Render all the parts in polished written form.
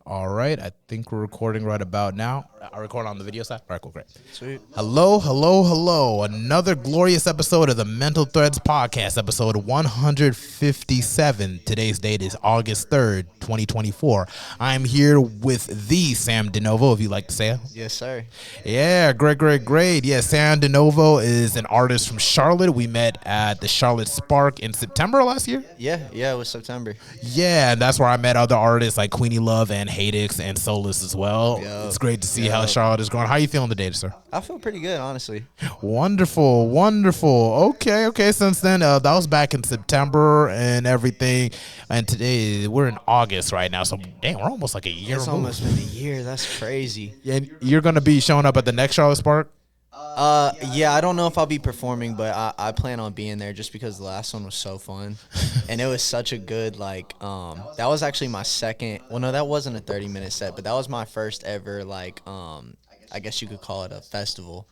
All right, I think we're recording right about now. Are we recording on the video side? All right, cool, great. Sweet. Hello. Another glorious episode of the Mental Threads Podcast, episode 157. Today's date is August 3rd, 2024. I'm here with the Sam Dinovo, if you'd like to say it. Yes, sir. Yeah, great. Yeah, Sam Dinovo is an artist from Charlotte. We met at the Charlotte Spark in September last year. Yeah, it was September. Yeah, and that's where I met other artists like Queenie Love and Hadix and Solus as well. Yo. It's great to see how Charlotte is growing. How are you feeling today, sir? I feel pretty good, honestly. Wonderful. Okay. Since then, that was back in September and everything. And today, we're in August right now. So, damn, we're almost like a year It's removed. almost been a year. That's crazy. And you're going to be showing up at the next Charlotte Spark? Yeah, I don't know if I'll be performing, but I plan on being there just because the last one was so fun. And it was such a good, that was actually my second, well, no, that wasn't a 30-minute set, but that was my first ever, I guess you could call it a festival.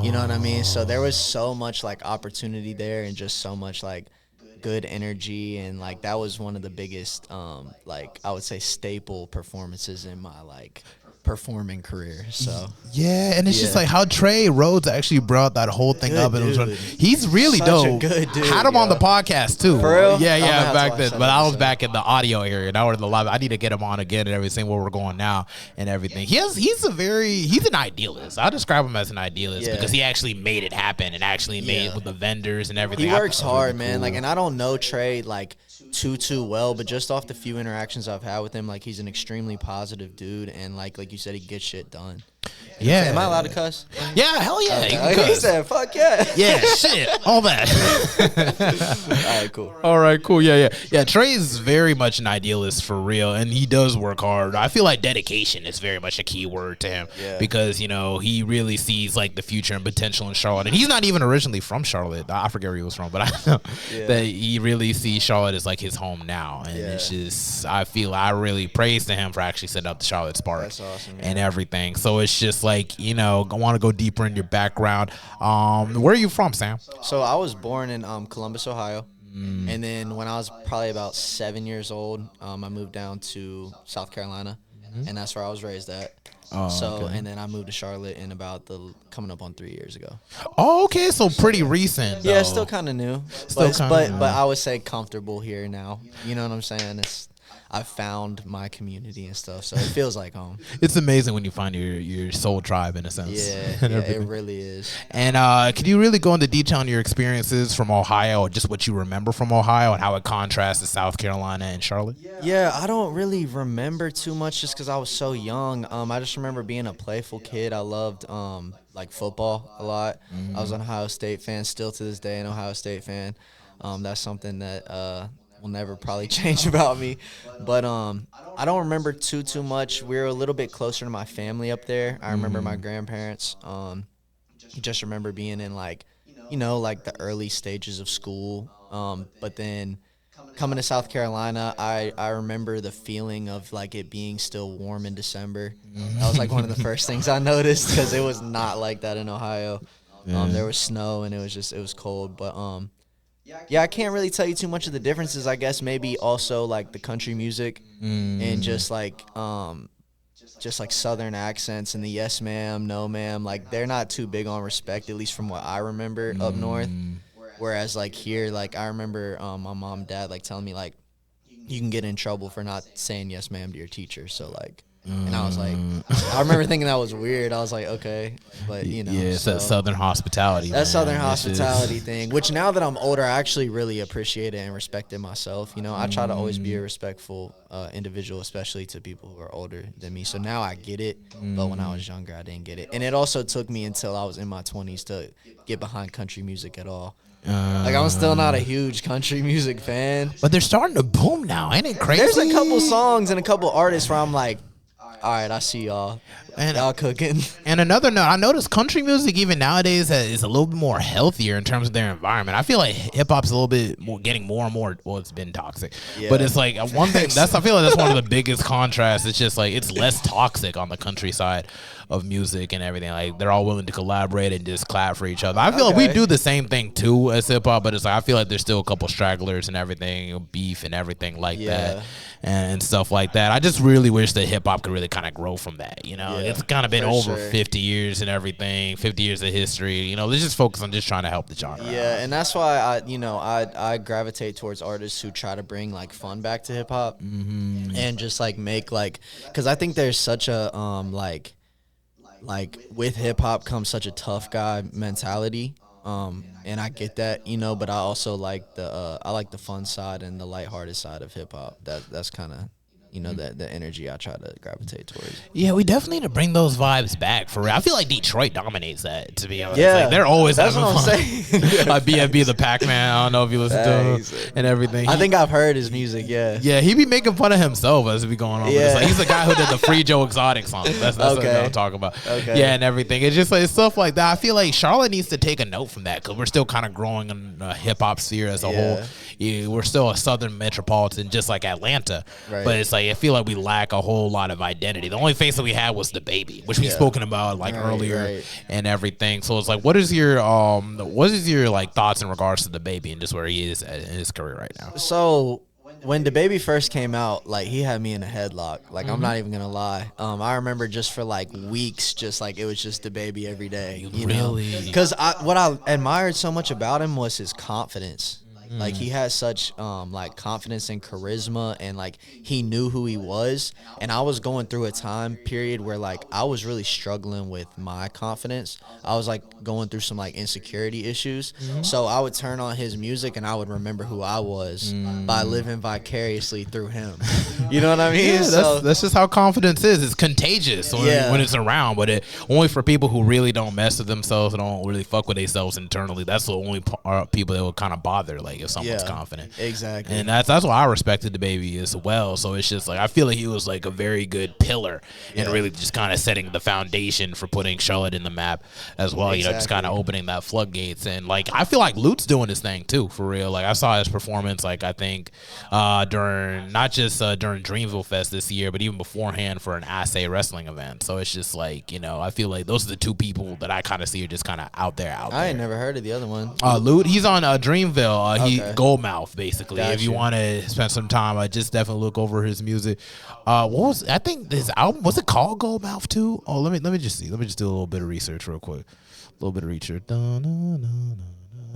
You know what I mean? So there was so much, opportunity there and just so much, good energy. And, that was one of the biggest, I would say staple performances in my, performing career. So yeah, and it's just like how Trey Rhodes actually brought that whole thing up, and it was he's really Such dope. a good dude, had him on the podcast too. For real? Yeah, back then. that But I was episode. back in the audio area, and I was in the live. I need to get him on again and everything where we're going now and everything. He's an idealist. I describe him as an idealist because he actually made it happen and actually made it with the vendors and everything. He works hard, really man. cool. And I don't know Trey too well, but just off the few interactions I've had with him, he's an extremely positive dude, and like you said, he gets shit done. Yeah. Am I allowed to cuss? Yeah, hell yeah. Okay. You can He cuss. said, "Fuck yeah." Yeah, shit, all that. All right, cool. All right, cool. Yeah. Trey is very much an idealist for real, and he does work hard. I feel like dedication is very much a key word to him because he really sees the future and potential in Charlotte. And he's not even originally from Charlotte. I forget where he was from, but I know that he really sees Charlotte as his home now. And it's just I really praise to him for actually setting up the Charlotte Spark. That's awesome, and everything. So it's just I want to go deeper in your background. Where are you from, Sam? So I was born in Columbus, Ohio. And then when I was probably about 7 years old, I moved down to South Carolina, and that's where I was raised at. And then I moved to Charlotte in about coming up on 3 years ago. Oh, okay, so pretty recent. Yeah, though. it's still kind of new, but I would say comfortable here now. You know what I'm saying? I've found my community and stuff, so it feels like home. It's amazing when you find your soul tribe in a sense. Yeah, it really is. And could you really go into detail on your experiences from Ohio, or just what you remember from Ohio and how it contrasts to South Carolina and Charlotte? Yeah, I don't really remember too much just because I was so young. I just remember being a playful kid. I loved football a lot. I was an Ohio State fan, still to this day an Ohio State fan. That's something that will never probably change about me. But I don't remember too much. We were a little bit closer to my family up there. I remember my grandparents. Just remember being in the early stages of school. But then coming to South Carolina, I remember the feeling of it being still warm in December. That was one of the first things I noticed because it was not like that in Ohio. There was snow and it was cold. But yeah, I can't really tell you too much of the differences. I guess maybe also the country music and just Southern accents and the yes ma'am, no ma'am. They're not too big on respect, at least from what I remember up north. Whereas here, I remember my mom and dad telling me you can get in trouble for not saying yes ma'am to your teacher. So and I was I remember thinking that was weird. I was okay, but Yeah, it's that Southern hospitality. That man. Southern It's hospitality thing, which now that I'm older, I actually really appreciate it and respect it myself. I try to always be a respectful individual, especially to people who are older than me. So now I get it, but when I was younger, I didn't get it. And it also took me until I was in my 20s to get behind country music at all. I'm still not a huge country music fan. But they're starting to boom now. Ain't it crazy? There's a couple songs and a couple artists where I'm all right, I see y'all. And y'all cooking. And another note, I noticed country music even nowadays is a little bit more healthier in terms of their environment. I feel like hip hop's a little bit more getting more and more. Well, it's been toxic, but it's like one thing I feel like that's one of the biggest contrasts. It's just like it's less toxic on the countryside of music and everything. Like they're all willing to collaborate and just clap for each other. I feel like we do the same thing too as hip hop, but it's like I feel like there's still a couple stragglers and everything, beef and everything like that, and stuff like that. I just really wish that hip hop could really kind of grow from that. You know, it's kind of been over 50 years and everything, 50 years of history. You know, let's just focus on just trying to help the genre. Yeah, and that's why I gravitate towards artists who try to bring like fun back to hip hop and just like make like, because I think there's such a like with hip hop comes such a tough guy mentality. And I get that, but I also like the fun side and the lighthearted side of hip hop. That's kind of the energy I try to gravitate towards. Yeah, we definitely need to bring those vibes back for real. I feel like Detroit dominates that, to be honest. Yeah, like, they're always that's having what fun. I'm saying. BFB the Pac-Man. I don't know if you listen to him and everything. I think I've heard his music. Yeah, he be making fun of himself as it be going on. Yeah. It's like, he's the guy who did the Free Joe Exotic song. That's what I'm talking about. Okay. Yeah, and everything. It's just like stuff like that. I feel like Charlotte needs to take a note from that because we're still kind of growing in the hip hop sphere as a whole. Yeah, we're still a southern metropolitan, just like Atlanta. Right. But it's like I feel like we lack a whole lot of identity. The only face that we had was the baby, which we've spoken about earlier and everything. So it's like, what is your like thoughts in regards to the baby and just where he is in his career right now? So when the baby first came out, like he had me in a headlock. Like I'm not even gonna lie. I remember just for like weeks, just like it was just the baby every day. You really? Because what I admired so much about him was his confidence. Like he had such like confidence and charisma, and like he knew who he was. And I was going through a time period where like I was really struggling with my confidence. I was like going through some like insecurity issues. So I would turn on his music and I would remember who I was by living vicariously through him. You know what I mean? Yeah, that's just how confidence is. It's contagious when it's around, but only for people who really don't mess with themselves and don't really fuck with themselves internally. That's the only people that will kind of bother. Like if someone's confident. Exactly. And that's why I respected the baby as well. So it's just like I feel like he was like a very good pillar and really just kind of setting the foundation for putting Charlotte in the map as well. You know, just kind of opening that floodgates. And like I feel like Lute's doing his thing too, for real. Like I saw his performance, like I think during not just during Dreamville Fest this year, but even beforehand for an Assay wrestling event. So it's just like, I feel like those are the two people that I kind of see are just kind of out there. I ain't never heard of the other one. Lute, he's on Dreamville. Goldmouth, basically. If you want to spend some time, I just definitely look over his music. I think his album, was it called Goldmouth too? Oh, let me just see. Let me just do a little bit of research real quick. A little bit of research.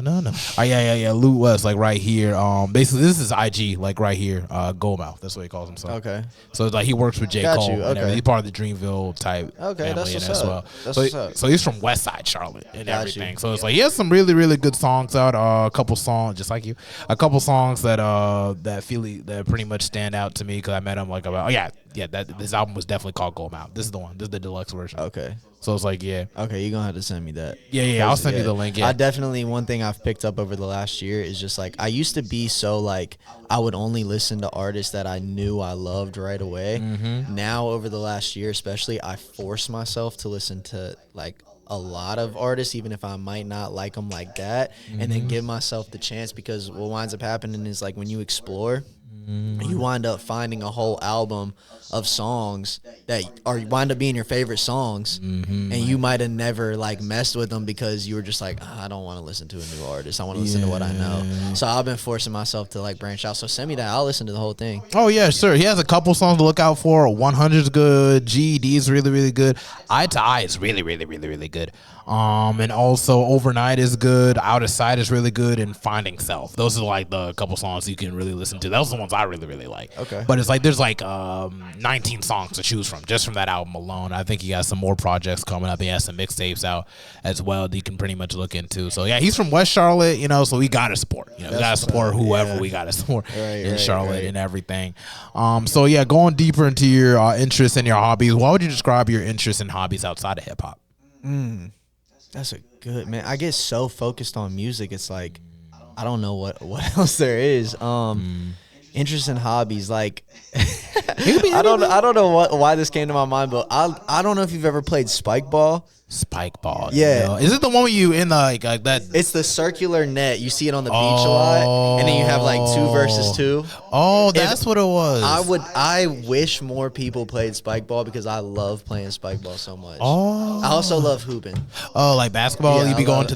No. Oh, yeah. Lute West, like right here. Basically, this is IG, like right here. Goldmouth. That's what he calls himself. Okay. So it's like he works with J. Cole. And everything. He's part of the Dreamville type. Okay, that's what's up. So he's from West Side Charlotte and everything. So it's like he has some really, really good songs out. A couple songs, just like you. A couple songs that pretty much stand out to me because I met him like about. This album was definitely called Goldmouth. This is the one. This is the deluxe version. Okay. So it's like, okay, you're gonna have to send me that. Yeah, I'll send you the link. I definitely, one thing I've picked up over the last year is just like I used to be so like I would only listen to artists that I knew I loved right away. Now over the last year especially, I force myself to listen to like a lot of artists, even if I might not like them like that, and then give myself the chance, because what winds up happening is like when you explore, you wind up finding a whole album of songs that wind up being your favorite songs, and you might have never like messed with them because you were just like, I don't want to listen to a new artist. I want to listen to what I know. So I've been forcing myself to like branch out. So send me that. I'll listen to the whole thing. Oh yeah, sure. He has a couple songs to look out for. 100's good. GED is really, really good. Eye to Eye is really, really, really, really good. And also Overnight is good. Out of Sight is really good, and Finding Self. Those are like the couple songs you can really listen to. Those are the ones I really, really like. Okay. But it's like there's like 19 songs to choose from just from that album alone. I think he has some more projects coming up. He has some mixtapes out as well that you can pretty much look into. So yeah, he's from West Charlotte, so we gotta support. We gotta support whoever we gotta support in Charlotte and everything. So yeah, going deeper into your interests and your hobbies, what would you describe your interests and hobbies outside of hip hop? That's a good, man. I get so focused on music. It's like I don't know what else there is. Interests and hobbies, like I don't know why this came to my mind, but I don't know if you've ever played spike ball. Spike ball. Yeah. You know? Is it the one where you in the like that? It's the circular net. You see it on the beach a lot, and then you have like 2 versus 2. Oh, that's what it was. I wish more people played spike ball because I love playing spike ball so much. Oh. I also love hooping. Oh, like basketball? Yeah, You be going it. to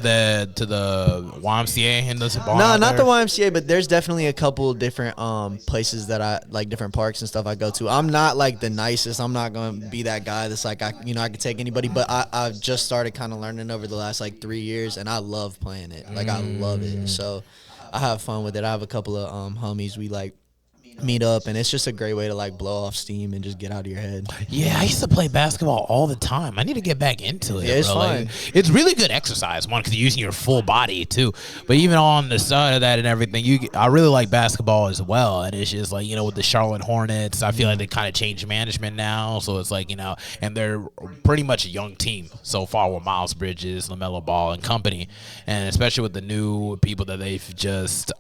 the YMCA and the ball? No, not the YMCA, but there's definitely a couple different places that I like, different parks and stuff I go to. I'm not like the nicest. I'm not going to be that guy that's like I could take anybody, but I've just started kind of learning over the last like 3 years, and I love playing it. Like I love it. So I have fun with it. I have a couple of homies we like meet up, and it's just a great way to like blow off steam and just get out of your head. Yeah, I used to play basketball all the time. I need to get back into it. Yeah, it's bro. fun. Like, it's really good exercise, one, because you're using your full body too. But even on the side of that and everything, I really like basketball as well. And it's just like, with the Charlotte Hornets, I feel like they kind of changed management now. So it's like, and they're pretty much a young team so far with Miles Bridges, LaMelo Ball, and company. And especially with the new people that they've just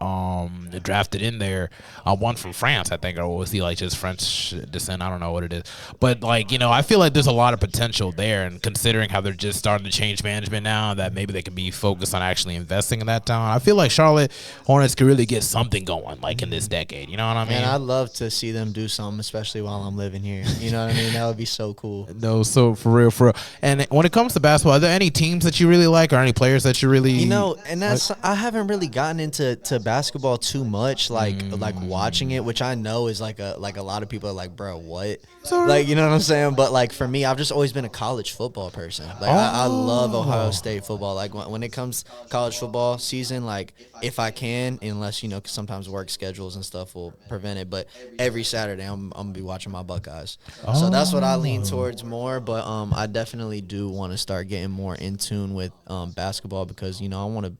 drafted in there, one from France, I think, or was he like just French descent? I don't know what it is, but like I feel like there's a lot of potential there, and considering how they're just starting to change management now, that maybe they can be focused on actually investing in that town. I feel like Charlotte Hornets could really get something going, like in this decade. You know what I mean? And I'd love to see them do something, especially while I'm living here. You know what I mean? That would be so cool. No, so for real. And when it comes to basketball, are there any teams that you really like, or any players that you really and that's like? I haven't really gotten into basketball too much, like watching it, which I know is like a lot of people are like, bro, what? Like, you know what I'm saying? But like for me, I've just always been a college football person. Like I love Ohio State football. Like when it comes college football season, like if I can, unless 'cause sometimes work schedules and stuff will prevent it, but every Saturday I'm gonna be watching my Buckeyes. So that's what I lean towards more. But I definitely do want to start getting more in tune with basketball, because I want to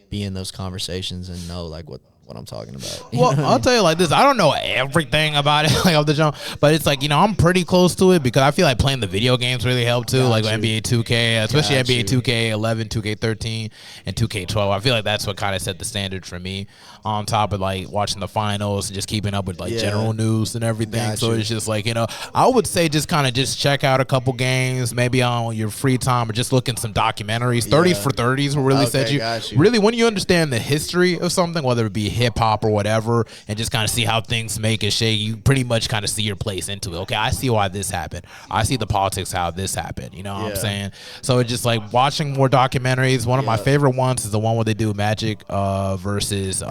be in those conversations and know like what I'm talking about. Well, I'll tell you like this. I don't know everything about it, like off the jump, but it's like, I'm pretty close to it, because I feel like playing the video games really help too, like NBA 2K, especially NBA 2K11, 2K13, and 2K12. I feel like that's what kind of set the standard for me, on top of like watching the finals and just keeping up with like general news and everything. So it's just like, I would say just kind of just check out a couple games, maybe on your free time, or just look in some documentaries. 30s for 30s will really set you. Really, when you understand the history of something, whether it be hip hop or whatever, and just kind of see how things make and shake, you pretty much kind of see your place into it. Okay, I see why this happened. I see the politics how this happened. You know what I'm saying? So it's just like watching more documentaries. One of my favorite ones is the one where they do Magic versus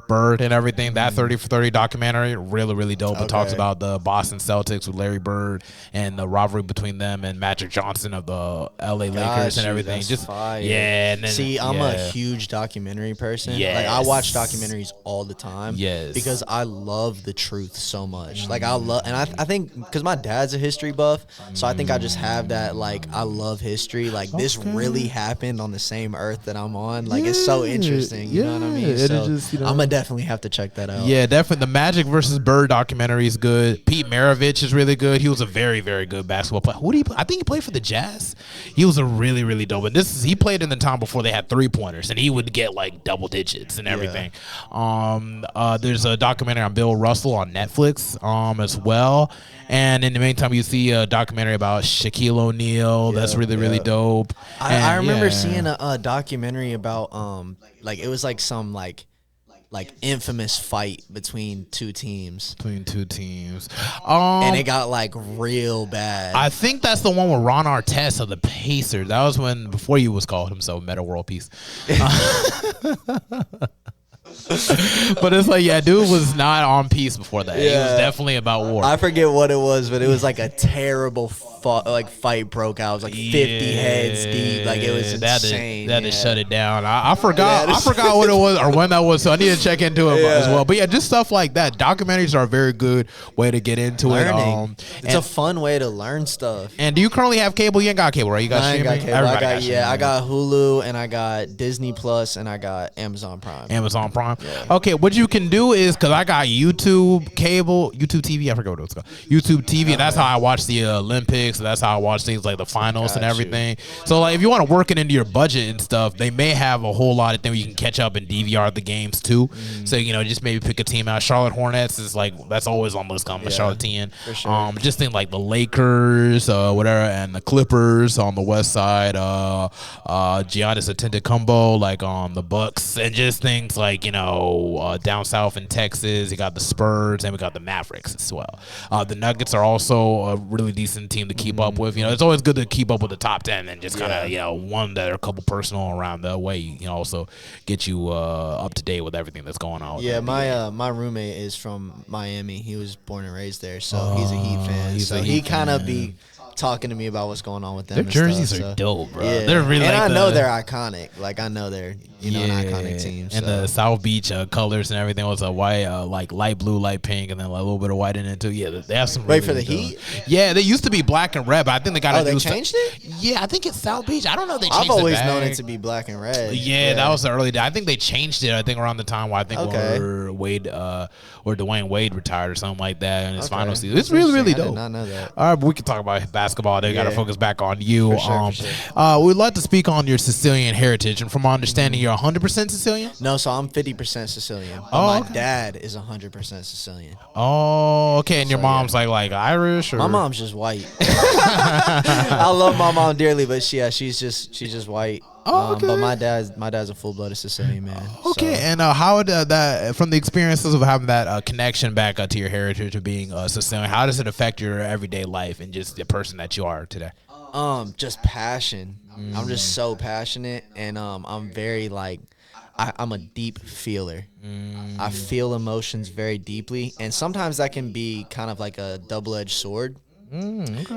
Bird and everything. That 30 for 30 documentary, really dope. It talks about the Boston Celtics with Larry Bird and the rivalry between them and Magic Johnson of the LA Lakers and everything. Just fire. And then, see, I'm a huge documentary person. Yes. Like I watch documentaries all the time. Yes. Because I love the truth so much. Like I think because my dad's a history buff, so I think I just have that, like, I love history. Like this really happened on the same earth that I'm on. Like it's so interesting. You know what I mean? So just, I'm gonna definitely have to check that out. Yeah, definitely. The Magic versus Bird documentary is good. Pete Maravich is really good. He was a very good basketball player. Who did he play? I think he played for the Jazz. He was a really dope. And he played in the time before they had 3-pointers, and he would get like double digits and everything. There's a documentary on Bill Russell on Netflix as well. And in the meantime, you see a documentary about Shaquille O'Neal. That's really dope. I remember seeing a documentary about like it was like some like infamous fight between two teams. And it got like real bad. I think that's the one with Ron Artest of the Pacers. That was before he was called himself Meta World Peace. But it's like, dude was not on peace before that. He was definitely about war. I forget what it was, but it was like a terrible fight broke out. It was like 50 heads deep. Like it was insane. They had to shut it down. I forgot what it was or when that was, so I need to check into it as well. But just stuff like that. Documentaries are a very good way to get into it. It's a fun way to learn stuff. And do you currently have cable? You ain't got cable, right? You got streaming? I got cable. I got Hulu, and I got Disney Plus, and I got Amazon Prime. Yeah. Okay, what you can do is, because I got YouTube TV, I forgot what it was called. YouTube TV, and that's how I watch the Olympics so that's how I watch things like the finals and everything. So like if you want to work it into your budget and stuff, they may have a whole lot of things you can catch up and DVR the games too. So just maybe pick a team out. Charlotte Hornets is like that's always on the list. I'm a Charlottean. Sure. Just think like the Lakers, whatever, and the Clippers on the west side. Giannis Antetokounmpo like on the Bucks, and just things like down south in Texas. You got the Spurs and we got the Mavericks as well. The Nuggets are also a really decent team to keep up with. It's always good to keep up with the top 10 and just kind of one that are a couple personal around the way. Also get you up to date with everything that's going on. Yeah, my roommate is from Miami. He was born and raised there, so he's a Heat fan. So he kind of be talking to me about what's going on with them. Their jerseys are dope, bro. Yeah. They're really, and I know they're iconic. Like I know they're an iconic team. And the South Beach colors and everything was a white, like light blue, light pink, and then like a little bit of white in it too. Yeah, they have some. Wait for the Heat. Yeah, they used to be black and red, but I think they got they changed it. Yeah, I think it's South Beach. I don't know. They changed I've always known it to be black and red. Yeah, that was the early day. I think they changed it. I think around the time where I think where Wade or Dwayne Wade retired or something like that in his final season. It's really, really dope. I did not know that. All right, but we can talk about basketball. They got to focus back on you. For sure. We'd like to speak on your Sicilian heritage, and from my understanding, you're 100% Sicilian. No, so I'm 50% Sicilian. But my dad is 100% Sicilian. Oh, okay. And your mom's like Irish, or my mom's just white. I love my mom dearly, but she's just white. Oh, okay. But my dad's a full-blooded Sicilian man. Okay, so. And how that from the experiences of having that connection back to your heritage of being Sicilian, how does it affect your everyday life and just the person that you are today? Just passion. I'm just so passionate, and I'm very I'm a deep feeler. I feel emotions very deeply, and sometimes that can be kind of like a double-edged sword.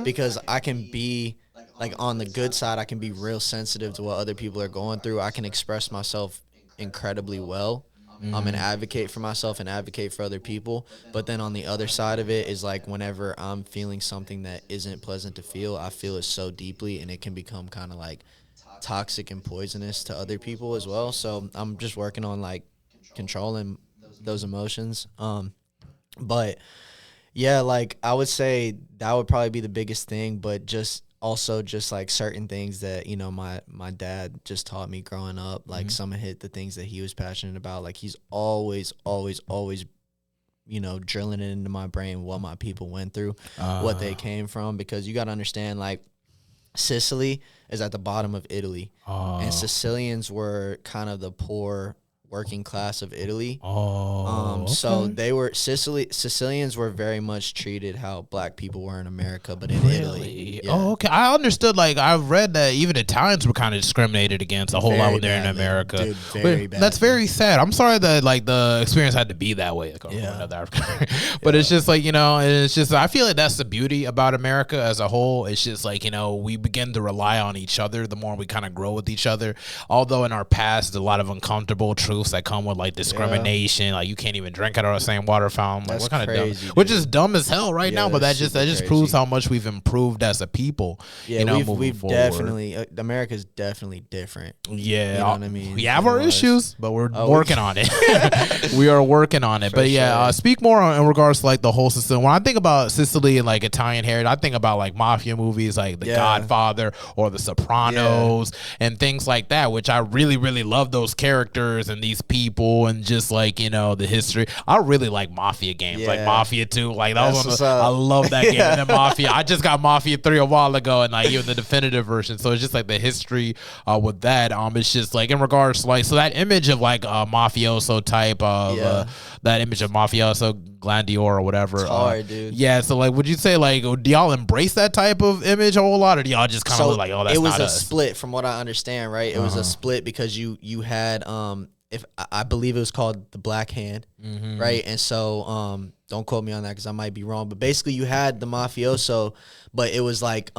Because I can be like on the good side, I can be real sensitive to what other people are going through. I can express myself incredibly well, and advocate for myself and advocate for other people. But then on the other side of it is like whenever I'm feeling something that isn't pleasant to feel, I feel it so deeply, and it can become kind of like toxic and poisonous to other people as well. So I'm just working on like controlling those emotions. But yeah, like I would say that would probably be the biggest thing, but just like certain things that, my dad just taught me growing up, like some of the things that he was passionate about. Like he's always, drilling it into my brain what my people went through, what they came from, because you got to understand, like, Sicily is at the bottom of Italy, and Sicilians were kind of the poor working class of Italy. So they were Sicilians were very much treated how black people were in America, but in Italy. Yeah. Oh, okay. I understood. Like I've read that even Italians were kind of discriminated against a whole lot when they're in America. Dude, very bad. That's very sad. I'm sorry that like the experience had to be that way. Like, but it's just like it's just I feel like that's the beauty about America as a whole. It's just like we begin to rely on each other the more we kind of grow with each other. Although in our past, there's a lot of uncomfortable truths that come with like discrimination, like you can't even drink out of the same water fountain. Like what kind crazy, of dumb, which is dumb as hell right now. But that just proves how much we've improved as a people. Yeah, we've definitely America's definitely different. Yeah, you know what I mean. We have our issues, but we're working on it. We are working on it. But yeah, speak more in regards to like the whole system. When I think about Sicily and like Italian heritage, I think about like mafia movies, like The Godfather or The Sopranos and things like that, which I really, really love those characters and these people and just like the history. I really like Mafia games, like Mafia 2. Like that was one I love that game. And then Mafia, I just got Mafia 3 a while ago, and like even the definitive version. So it's just like the history with that. It's just like in regards to like that image of like mafioso type of that image of mafioso Glandior or whatever. It's hard, dude. Yeah, so like would you say like do y'all embrace that type of image a whole lot, or do y'all just kind of look like that's it was not a us? split from what I understand, right? It was a split because you had if I believe it was called the Black Hand, right? And so don't quote me on that because I might be wrong, but basically you had the mafioso, but it was like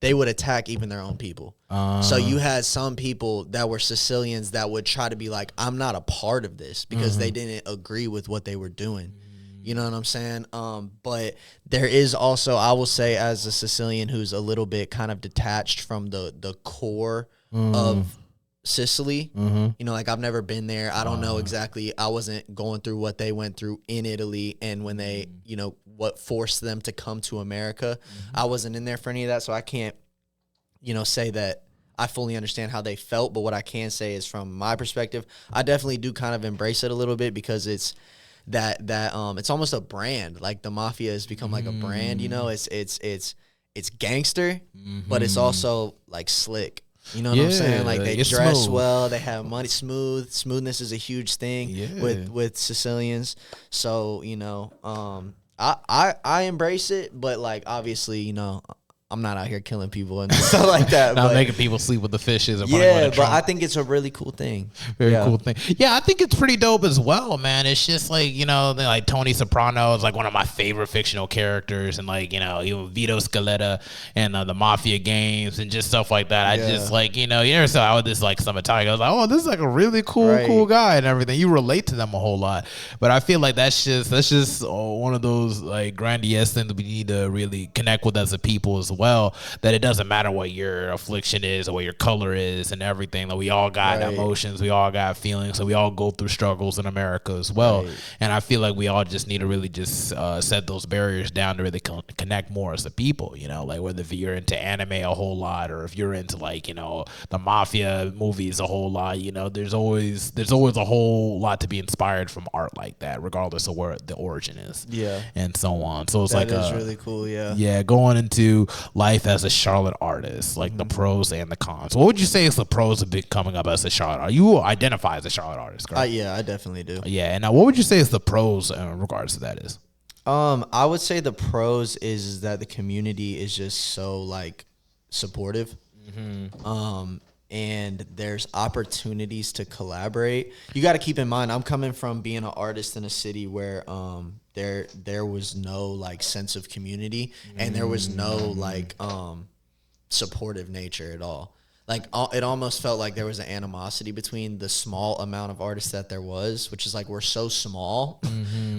they would attack even their own people. So you had some people that were Sicilians that would try to be like, I'm not a part of this because they didn't agree with what they were doing. You know what I'm saying? But there is also, I will say, as a Sicilian who's a little bit kind of detached from the core of Sicily, like I've never been there. I don't know exactly. I wasn't going through what they went through in Italy and when they, what forced them to come to America. I wasn't in there for any of that, so I can't, say that I fully understand how they felt. But what I can say is, from my perspective, I definitely do kind of embrace it a little bit, because it's it's almost a brand. Like, the mafia has become like a brand. It's gangster, but it's also like slick. You know what I'm saying? Like, they dress smooth. well, they have money. Smoothness is a huge thing with Sicilians. So, I embrace it, but, like, obviously, I'm not out here killing people and stuff like that. Not making people sleep with the fishes. But I think it's a really cool thing. Very cool thing. Yeah, I think it's pretty dope as well, man. It's just like, like Tony Soprano is like one of my favorite fictional characters, and like, even Vito Scaletta and the Mafia games and just stuff like that. I just like, you ever saw out this like some Italian, I was like, oh, this is like a really cool guy and everything. You relate to them a whole lot. But I feel like that's just one of those like grandiose things we need to really connect with as a people as well, that it doesn't matter what your affliction is or what your color is and everything. Like, we all got emotions, we all got feelings, so we all go through struggles in America as well. And I feel like we all just need to really just set those barriers down to really connect more as a people, like whether if you're into anime a whole lot, or if you're into like, the mafia movies a whole lot, there's always a whole lot to be inspired from art like that, regardless of where the origin is. And so on. So it's that is really cool. Going into life as a Charlotte artist, like the pros and the cons. What would you say is the pros of coming up as a Charlotte artist? You identify as a Charlotte artist, correct? I definitely do. And now what would you say is the pros in regards to that is? I would say the pros is that the community is just so like supportive. And there's opportunities to collaborate. You got to keep in mind, I'm coming from being an artist in a city where there was no like sense of community, and there was no like supportive nature at all. Like, it almost felt like there was an animosity between the small amount of artists that there was, which is like, we're so small.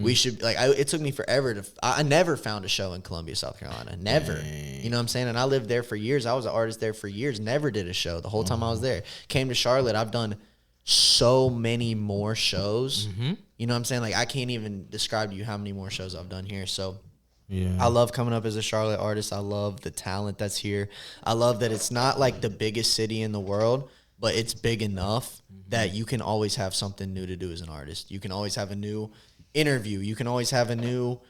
We should like. It took me forever to. I never found a show in Columbia, South Carolina. Never. Dang. You know what I'm saying? And I lived there for years. I was an artist there for years. Never did a show the whole time I was there. Came to Charlotte. I've done so many more shows. You know what I'm saying? Like, I can't even describe to you how many more shows I've done here. So. I love coming up as a Charlotte artist. I love the talent that's here. I love that it's not like the biggest city in the world, but it's big enough that you can always have something new to do as an artist. You can always have a new interview. You can always have a new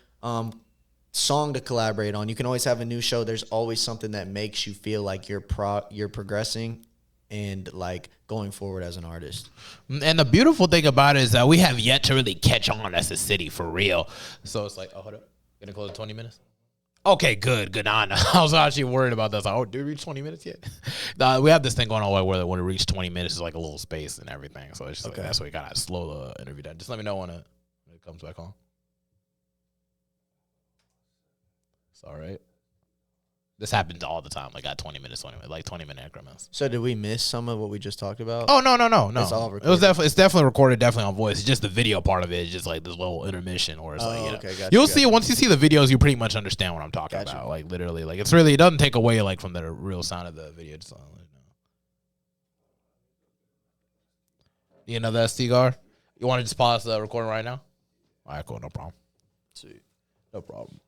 song to collaborate on. You can always have a new show. There's always something that makes you feel like you're progressing and like going forward as an artist. And the beautiful thing about it is that we have yet to really catch on as a city for real. So it's like, oh, hold up. Gonna close in 20 minutes? Okay, good. I was actually worried about that. I was like, oh, did we reach 20 minutes yet? We have this thing going on where when it reaches 20 minutes, it's like a little space and everything. So it's just like, that's why we gotta slow the interview down. Just let me know when it comes back on. It's all right. This happens all the time. Like, got 20 minutes, like 20-minute increments. So did we miss some of what we just talked about? Oh, no. It's all recorded. It's definitely recorded, definitely on voice. It's just the video part of it is just like this little intermission, or it's gotcha, you'll see once you see the videos, you pretty much understand what I'm talking about. Like, literally, like, it's really, it doesn't take away like from the real sound of the video. Just, you know that, Stigar? You want to just pause the recording right now? All right, cool, no problem. Sweet. No problem.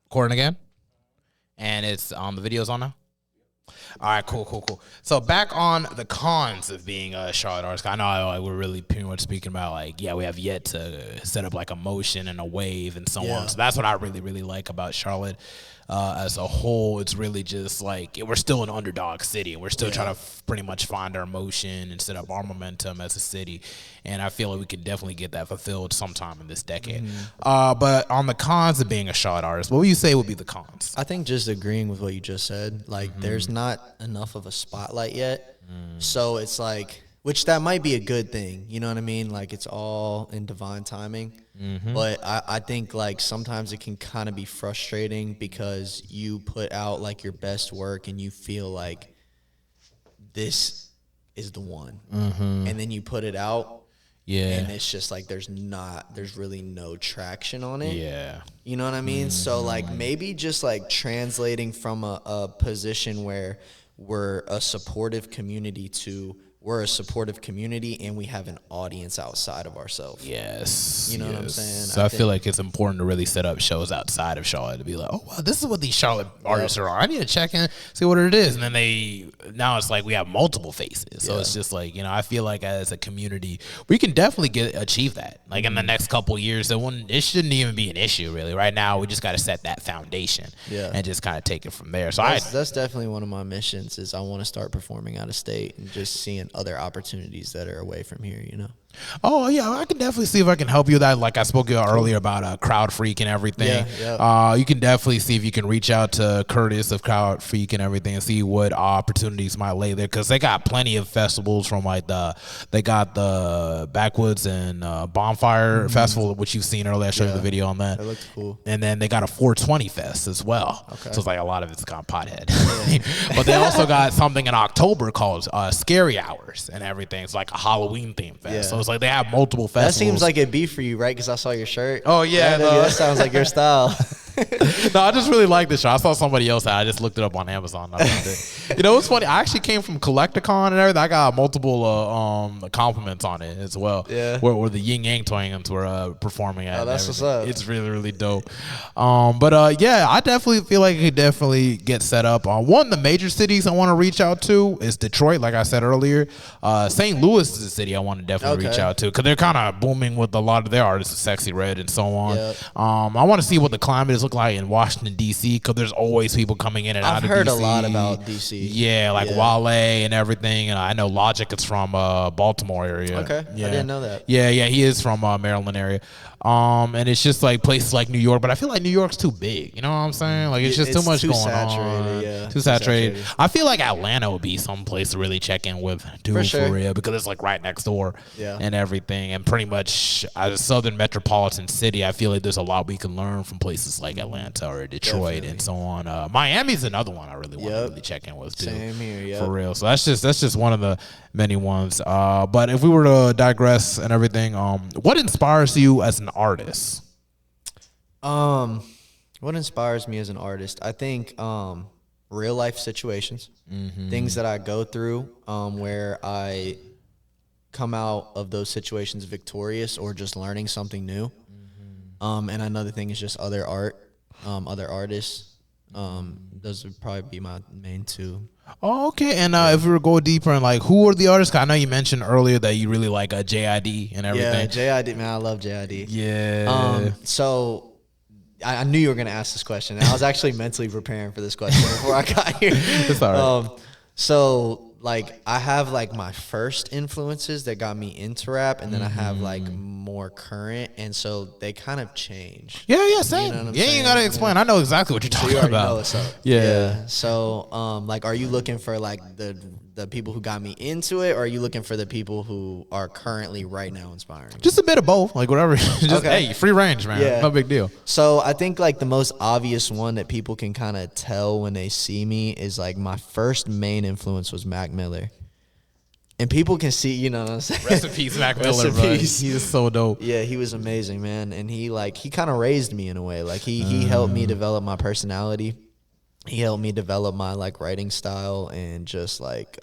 Recording again? And it's the video's on now? All right, cool. So back on the cons of being a Charlotte artist. I know we're really pretty much speaking about like, we have yet to set up like a motion and a wave and so on. So that's what I really, really like about Charlotte as a whole. It's really just like we're still an underdog city. We're still trying to pretty much find our motion and set up our momentum as a city. And I feel like we can definitely get that fulfilled sometime in this decade. But on the cons of being a Charlotte artist, what would you say would be the cons? I think just agreeing with what you just said. Like, there's not enough of a spotlight yet. So it's like, which that might be a good thing. You know what I mean? Like, it's all in divine timing. But I think, like, sometimes it can kind of be frustrating because you put out, like, your best work and you feel like this is the one. And then you put it out. And it's just like there's really no traction on it. You know what I mean? So like maybe just like translating from a position where we're a supportive community to we're a supportive community and we have an audience outside of ourselves. Yes. You know what I'm saying? So I feel like it's important to really set up shows outside of Charlotte to be like, oh, wow, this is what these Charlotte artists are. I need to check in, see what it is. And then now it's like we have multiple faces. So it's just like, I feel like as a community, we can definitely achieve that. Like in the next couple of years, it shouldn't even be an issue really. Right now, we just got to set that foundation and just kind of take it from there. So that's definitely one of my missions is I want to start performing out of state and just seeing other opportunities that are away from here, Oh yeah, I can definitely see if I can help you with that. Like I spoke earlier about Crowd Freak and everything. You can definitely see if you can reach out to Curtis of Crowd Freak and everything and see what opportunities might lay there, because they got plenty of festivals from they got the Backwoods and Bonfire Festival, which you've seen earlier. I showed you the video on that. That looked cool. And then they got a 420 Fest as well. Okay. So it's like a lot of it's got pothead. But they also got something in October called Scary Hours and everything. It's like a Halloween themed fest. So it's like they have multiple festivals. That seems like it'd be for you, right? Because I saw your shirt. Oh, yeah. That sounds like your style. No, I just really like this show. I saw somebody else. I just looked it up on Amazon. It's funny. I actually came from Collecticon and everything. I got multiple compliments on it as well. Yeah. Where the Yin Yang Twangans were performing at. Oh, that's what's up. It's really, really dope. Yeah, I definitely feel like it could definitely get set up. One of the major cities I want to reach out to is Detroit, like I said earlier. St. Louis is a city I want to definitely reach out to because they're kind of booming with a lot of their artists, Sexy Red and so on. Yep. I want to see what the climate is look like in Washington, D.C., because there's always people coming in and out of D.C. I've heard a lot about D.C. Yeah, like Wale and everything. And I know Logic is from Baltimore area. Okay, yeah. I didn't know that. Yeah, he is from Maryland area. And it's just like places like New York, but I feel like New York's too big. You know what I'm saying? Like it's just too much going on. Yeah. Too saturated. I feel like Atlanta would be some place to really check in with, for real, because it's like right next door and everything. And pretty much as a southern metropolitan city, I feel like there's a lot we can learn from places like Atlanta or Detroit and so on. Miami's another one I really want to really check in with too. Same here, for real. So that's just one of the many ones. But if we were to digress and everything, what inspires you as an artist? What inspires me as an artist? I think real life situations, things that I go through, where I come out of those situations victorious or just learning something new. And another thing is just other art, other artists. Those would probably be my main two. Oh, okay. And if we were to go deeper and like, who are the artists? 'Cause I know you mentioned earlier that you really like JID and everything. Yeah, JID, man, I love JID. Yeah. So I knew you were gonna ask this question. And I was actually mentally preparing for this question before I got here. It's all right. So like I have like my first influences that got me into rap, and then I have like more current, and so they kind of change. Yeah, same. You know what I'm saying? You gotta explain. I know exactly what you're talking about. Know what's up. Yeah. So like, are you looking for like the people who got me into it, or are you looking for the people who are currently right now inspiring? Just a bit of both, like whatever. Just hey, free range, man. Yeah. No big deal. So I think like the most obvious one that people can kind of tell when they see me is like my first main influence was Mac Miller. And people can see, you know what I'm saying? Rest in peace, Mac Miller, bro. He is so dope. Yeah, he was amazing, man. And he kind of raised me in a way. Like he helped me develop my personality. He helped me develop my like writing style and just like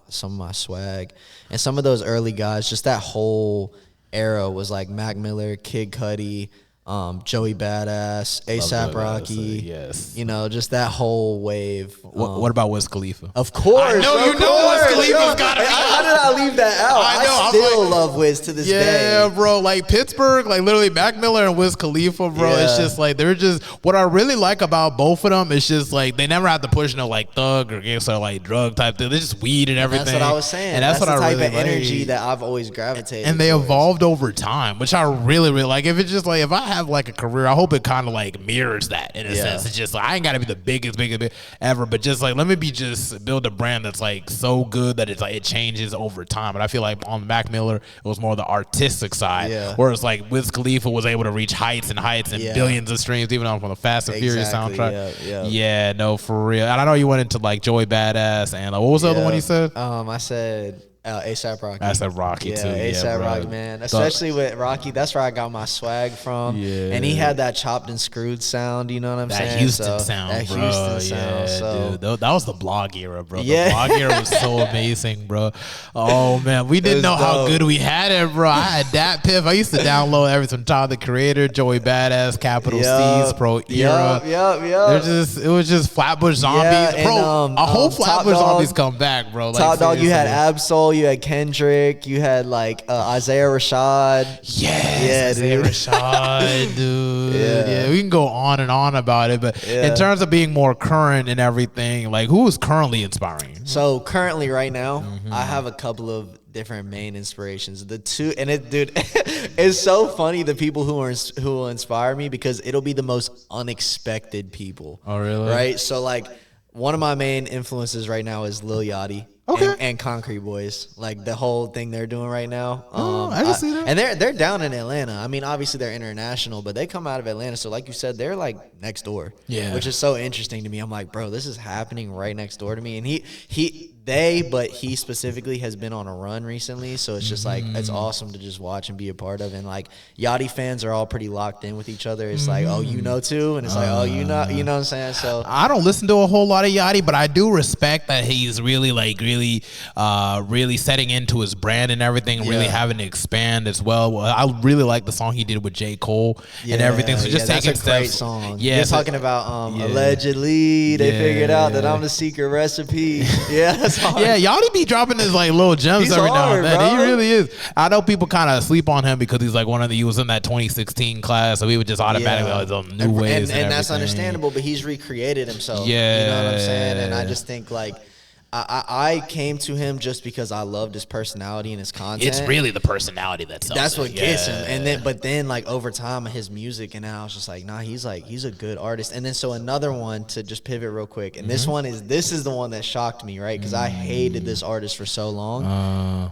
some of my swag. And some of those early guys, just that whole era was like Mac Miller, Kid Cudi, Joey Badass, A$AP Rocky, yes, you know, just that whole wave. What about Wiz Khalifa? Of course, I know you know Wiz Khalifa's gotta be. How did I leave that out? I still love Wiz to this day. Yeah, bro, like Pittsburgh, like literally Mac Miller and Wiz Khalifa, bro. Yeah. It's just like they're just what I really like about both of them. It's just like they never have to push no like thug or gangster like drug type thing. They're just weed and everything. That's what I was saying. And that's what the I type really of energy that I've always gravitated. And they evolved over time, which I really, really like. If it's just like if I have like a career, I hope it kind of like mirrors that in a sense. It's just like I ain't got to be the biggest ever, but just like let me build a brand that's like so good that it's like it changes over time. But I feel like on Mac Miller, it was more the artistic side, whereas like Wiz Khalifa was able to reach heights and billions of streams, even on from the Fast and Furious soundtrack. Yeah, no, for real. And I know you went into like Joey Badass and like, what was the other one you said? I said ASAP Rocky. ASAP Rocky too. Yeah, ASAP bro. Rocky, man. Especially with Rocky, that's where I got my swag from. Yeah. And he had that chopped and screwed sound, you know what I'm saying? That Houston sound, that bro. Houston sound. Yeah, dude. That was the blog era, bro. Yeah. The blog era was so amazing, bro. Oh, man. We didn't know how good we had it, bro. I had that piff. I used to download everything. Tyler, the Creator, Joey Badass, Capital C's, Pro Era. It was just Flatbush Zombies. Yeah, bro, and, a whole Flatbush Zombies come back, bro. Like, Top Dog, you had seriously. Absol, you had Kendrick, you had like Isaiah Rashad. Yes, dude. Rashad, dude. Yeah, we can go on and on about it, but in terms of being more current and everything, like who is currently inspiring you? So currently, right now, I have a couple of different main inspirations. The two, and dude, it's so funny the people who will inspire me because it'll be the most unexpected people. Oh, really? Right. So like, one of my main influences right now is Lil Yachty. Okay. And Concrete Boys, like the whole thing they're doing right now. I can see that. And they're down in Atlanta. I mean, obviously they're international, but they come out of Atlanta. So like you said, they're like next door. Yeah. Which is so interesting to me. I'm like, bro, this is happening right next door to me. And he specifically has been on a run recently. So it's just like, it's awesome to just watch and be a part of. And like Yachty fans are all pretty locked in with each other. It's like, oh, you know too. And it's like, oh, you know what I'm saying? So I don't listen to a whole lot of Yachty, but I do respect that he's really really setting into his brand and everything, and really having to expand as well. I really like the song he did with J. Cole and everything. So just taking that's a great steps. song. Yeah, You're talking about allegedly they figured out that I'm the secret recipe. Yeah, that's hard. Yeah, Yachty be dropping his like little gems He's every now and hard, then. bro. He really is. I know people kind of sleep on him because he's like he was in that 2016 class, so he would just automatically new ways and that's everything. understandable. But he's recreated himself. Yeah, you know what I'm saying. And I just think like. I came to him just because I loved his personality and his content. It's really the personality that's what gets him. And then like over time his music, and then I was just like, nah, he's a good artist. And then so another one to just pivot real quick, and this is the one that shocked me, right? Because I hated this artist for so long.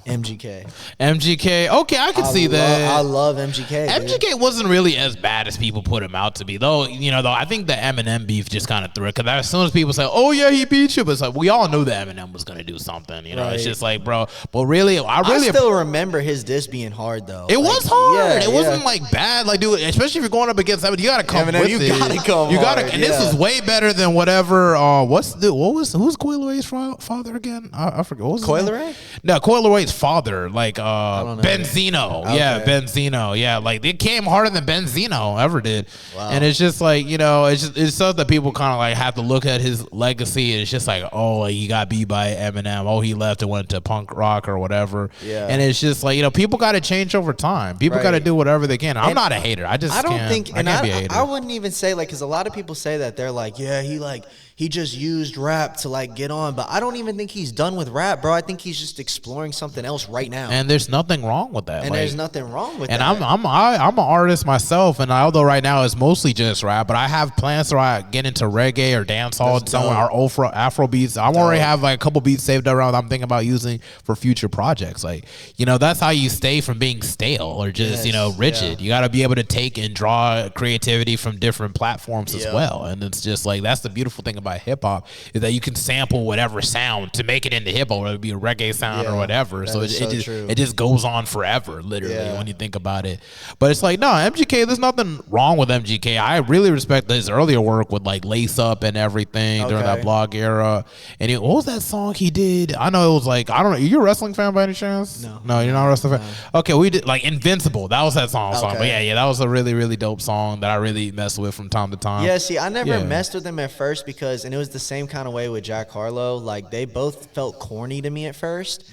MGK. Okay, I can see that. I love MGK. MGK dude. wasn't really as bad as people put him out to be, though. Though I think the Eminem beef just kind of threw it, because as soon as people say, "Oh yeah, he beat you," but it's like we all knew that Eminem was gonna do something. Right. It's just like, bro. But really, I still remember his diss being hard though. It was hard. It wasn't like bad, like dude. Especially if you're going up against Eminem, you gotta come Eminem, with you it. gotta come. You gotta, hard, and this is way better than whatever. Who's Coil Ray's father again? I forget. What was Coil Ray? No, Coil Ray's father, like don't know. Benzino. Okay. Yeah, Benzino. Yeah, like it came harder than Benzino ever did. Wow. And it's just like, it's stuff that people kind of like have to look at his legacy. And it's just like, oh, like, he got beat by Eminem. Oh, he left and went to punk rock or whatever. Yeah. And it's just like, people got to change over time. People got to do whatever they can. I'm not a hater. I just can't be a hater. I wouldn't even say like, because a lot of people say that they're like, yeah, he just used rap to like get on, but I don't even think he's done with rap, bro. I think he's just exploring something else right now. And there's nothing wrong with that. And there's nothing wrong with that. And I'm an artist myself, and although right now it's mostly just rap, but I have plans to get into reggae or dancehall somewhere, or Afro beats. I already have like a couple beats saved around I'm thinking about using for future projects. Like, that's how you stay from being stale or just, rigid. You got to be able to take and draw creativity from different platforms as well. And it's just like, that's the beautiful thing about hip hop, is that you can sample whatever sound to make it into hip hop, whether it be a reggae sound or whatever. So it just goes on forever, literally, when you think about it. But it's like, no, MGK, there's nothing wrong with MGK. I really respect his earlier work with like Lace Up and everything during that blog era. And what was that song he did? I know it was like, I don't know. Are you a wrestling fan by any chance? No, you're not a wrestling fan. Okay, we did like Invincible. That was that song. But yeah, that was a really, really dope song that I really messed with from time to time. Yeah, see, I never messed with him at first because, and it was the same kind of way with Jack Harlow. Like they both felt corny to me at first.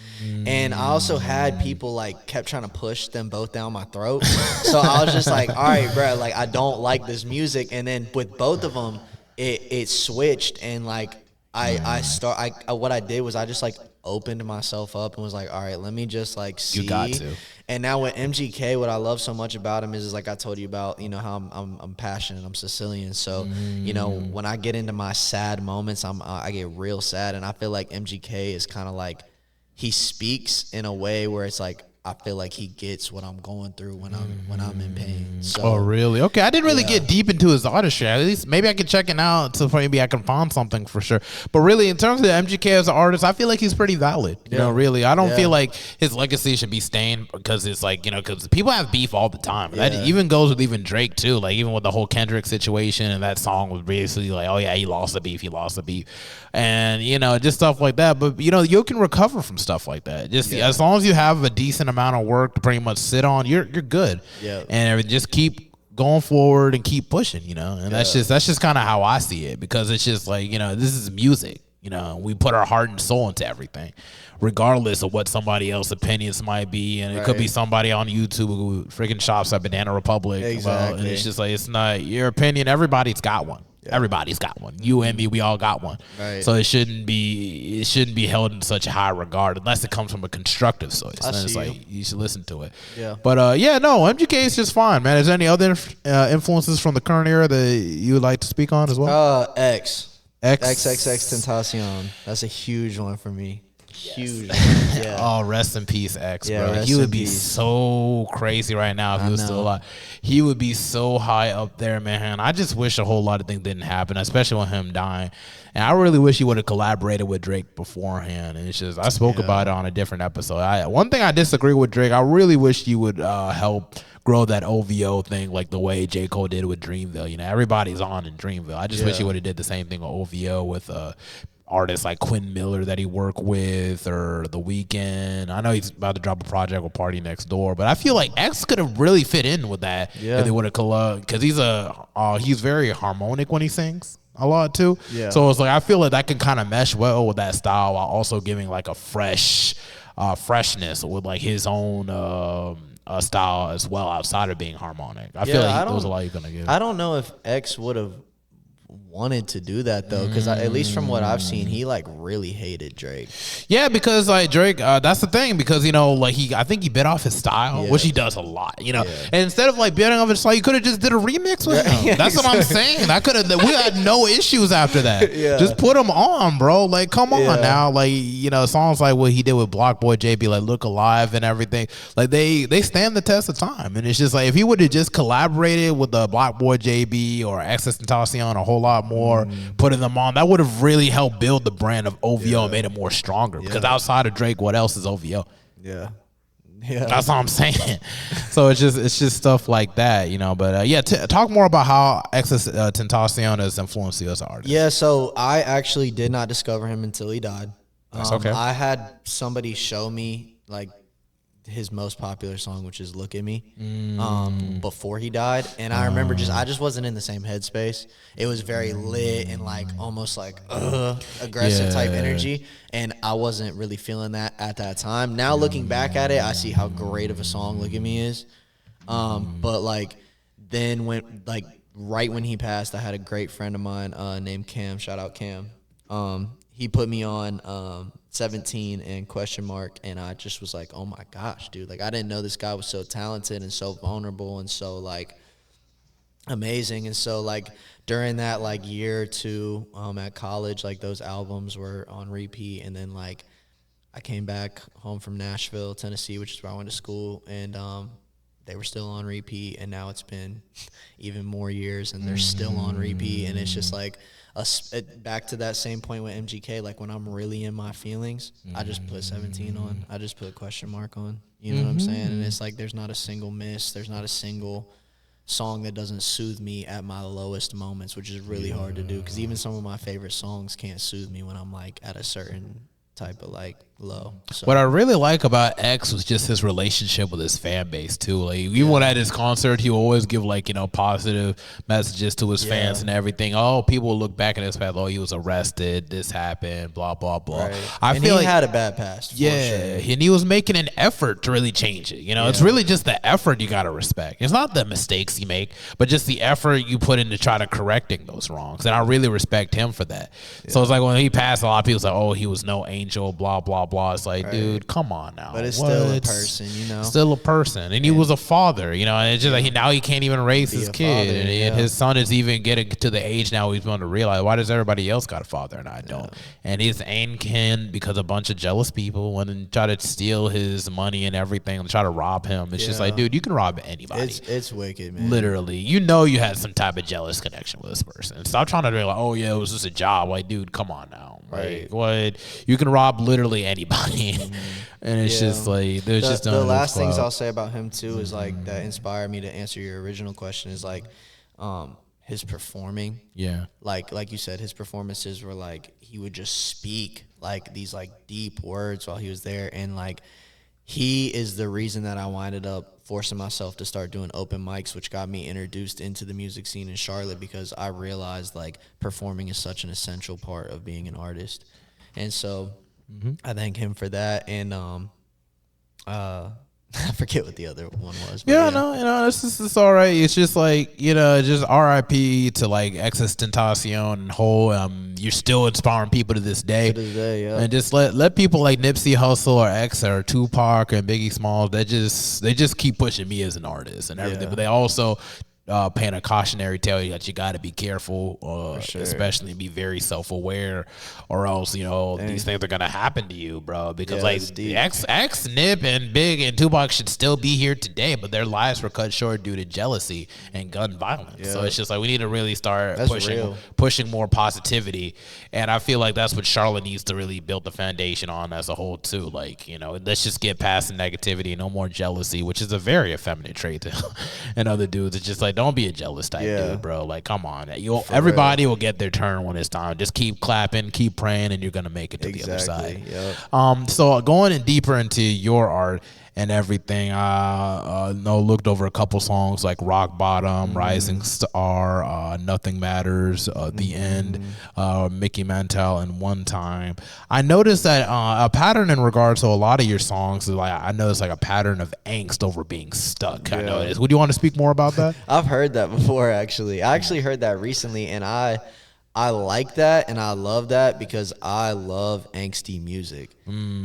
And I also had people like kept trying to push them both down my throat. So I was just like, all right, bro, like I don't like this music. And then with both of them, it switched, and like what I did was I just like opened myself up and was like, all right, let me just like see. You got to. And now with MGK, what I love so much about him is like I told you about, how I'm passionate, I'm Sicilian. So, when I get into my sad moments, I get real sad. And I feel like MGK is kind of like, he speaks in a way where it's like, I feel like he gets what I'm going through when I'm in pain. So, oh, really? Okay, I didn't really get deep into his artistry. At least maybe I could check it out, so maybe I can find something for sure. But really, in terms of MGK as an artist, I feel like he's pretty valid. You know, really, I don't feel like his legacy should be stained because it's like, you know, because people have beef all the time. That even goes with even Drake too. Like even with the whole Kendrick situation, and that song was basically like, oh yeah, he lost the beef, and you know, just stuff like that. But you know, you can recover from stuff like that. Just as long as you have a decent amount of work to pretty much sit on, you're good. Yeah. And just keep going forward and keep pushing, you know. And that's just kind of how I see it, because it's just like, you know, this is music. You know, we put our heart and soul into everything, regardless of what somebody else's opinions might be. And it could be somebody on YouTube who freaking shops at Banana Republic. Exactly. And it's just like, it's not your opinion. Everybody's got one. Everybody's got one. You and me, we all got one. Right. So it shouldn't be held in such a high regard unless it comes from a constructive source. Then it's like you should listen to it. Yeah. But no, MGK is just fine, man. Is there any other influences from the current era that you would like to speak on as well? XXX Tentacion. That's a huge one for me. Huge. Yeah. Oh, rest in peace, X, bro. He would be so crazy right now if he was still alive. He would be so high up there, man. I just wish a whole lot of things didn't happen, especially with him dying. And I really wish he would have collaborated with Drake beforehand. And it's just, I spoke about it on a different episode. One thing I disagree with Drake, I really wish he would help grow that OVO thing like the way J. Cole did with Dreamville. You know, everybody's on in Dreamville. I just wish he would have did the same thing with OVO with artists like Quinn Miller that he worked with, or The Weeknd. I know he's about to drop a project with Party Next Door, but I feel like X could have really fit in with that if they would have collabed, because he's very harmonic when he sings a lot too. Yeah. So it's like, I feel like that can kind of mesh well with that style while also giving like a freshness with like his own style as well outside of being harmonic. I feel like those are a lot you're gonna give. I don't know if X would have wanted to do that though, because at least from what I've seen, he like really hated Drake. Yeah, because like Drake, that's the thing, because you know, like I think he bit off his style, which he does a lot, you know. And instead of like biting off his style, you could have just did a remix with him. That's what I'm saying. I could have. We had no issues after that. Just put him on, bro. Like, come on now. Like, you know, songs like what he did with Block Boy JB, like Look Alive and everything. Like they stand the test of time. And it's just like, if he would have just collaborated with the Block Boy JB or XXXTentacion a whole lot more, putting them on, that would have really helped build the brand of OVO and made it more stronger. Because outside of Drake, what else is OVO? Yeah, that's all I'm saying. So it's just stuff like that, you know. But talk more about how XXXTentacion has influenced you as an artist. Yeah, so I actually did not discover him until he died. That's okay. I had somebody show me like his most popular song, which is Look at Me, before he died. And I remember I just wasn't in the same headspace. It was very lit and like almost like aggressive type energy. And I wasn't really feeling that at that time. Now looking back at it, I see how great of a song Look at Me is. But like then right when he passed, I had a great friend of mine named Cam. Shout out Cam. He put me on 17 and Question Mark, and I just was like, oh my gosh, dude. Like, I didn't know this guy was so talented and so vulnerable and so like amazing. And so like during that like year or two at college, like those albums were on repeat. And then like I came back home from Nashville, Tennessee, which is where I went to school, and they were still on repeat. And now it's been even more years and they're still on repeat. And it's just like back to that same point with MGK, like when I'm really in my feelings, I just put 17 on. I just put Question Mark on. You know what I'm saying? And it's like there's not a single miss. There's not a single song that doesn't soothe me at my lowest moments, which is really hard to do, because even some of my favorite songs can't soothe me when I'm like at a certain type of like low. So. What I really like about X was just his relationship with his fan base too. Like even when at his concert, he would always give like, you know, positive messages to his fans and everything. Oh, people will look back at his past. Oh, he was arrested. This happened. Blah blah blah. Right. I feel he had a bad past. Yeah, sure. And he was making an effort to really change it. You know, it's really just the effort you gotta respect. It's not the mistakes you make, but just the effort you put into try to correcting those wrongs. And I really respect him for that. So it's like when he passed, a lot of people say, "Oh, he was no angel." angel, blah blah blah. It's like, dude, come on now. But it's still a person, you know. Still a person, and he was a father, you know. And it's just like now he can't even raise his kid, father, and his son is even getting to the age now he's going to realize, why does everybody else got a father and I don't? And his ain't can, because a bunch of jealous people went and try to steal his money and everything and try to rob him. It's just like, dude, you can rob anybody. It's wicked, man. Literally, you know, you had some type of jealous connection with this person. Stop trying to be like, oh yeah, it was just a job. Like, dude, come on now. Like, what? You can rob literally anybody. And it's just like, there's just the last things I'll say about him too is like that inspired me to answer your original question is like his performing. Yeah. Like you said, his performances were like he would just speak like these like deep words while he was there, and like he is the reason that I winded up forcing myself to start doing open mics, which got me introduced into the music scene in Charlotte, because I realized like performing is such an essential part of being an artist. And so I thank him for that. And I forget what the other one was. But no, it's all right. It's just like, you know, just RIP to like Existentacion and whole. You're still inspiring people to this day. And just let people like Nipsey Hussle or X or Tupac and Biggie Smalls, they just keep pushing me as an artist and everything. But they also paint a cautionary tale that you got to be careful, especially be very self-aware, or else, you know, these things are gonna happen to you, bro. Because like X, Nip, and Big and Tupac should still be here today, but their lives were cut short due to jealousy and gun violence. So it's just like we need to really start pushing more positivity, and I feel like that's what Charlotte needs to really build the foundation on as a whole too. Like, you know, let's just get past the negativity, no more jealousy, which is a very effeminate trait and other dudes. It's just like, don't be a jealous type dude, bro. Like, come on. Everybody will get their turn when it's time. Just keep clapping, keep praying, and you're going to make it to the other side. So going in deeper into your art and everything, looked over a couple songs like Rock Bottom, Rising Star, Nothing Matters, The End, Mickey Mantle, and One Time. I noticed that a pattern in regards to a lot of your songs is like, I noticed like a pattern of angst over being stuck. I noticed. Would you want to speak more about that? I've heard that before, actually. I actually heard that recently, and I like that, and I love that because I love angsty music.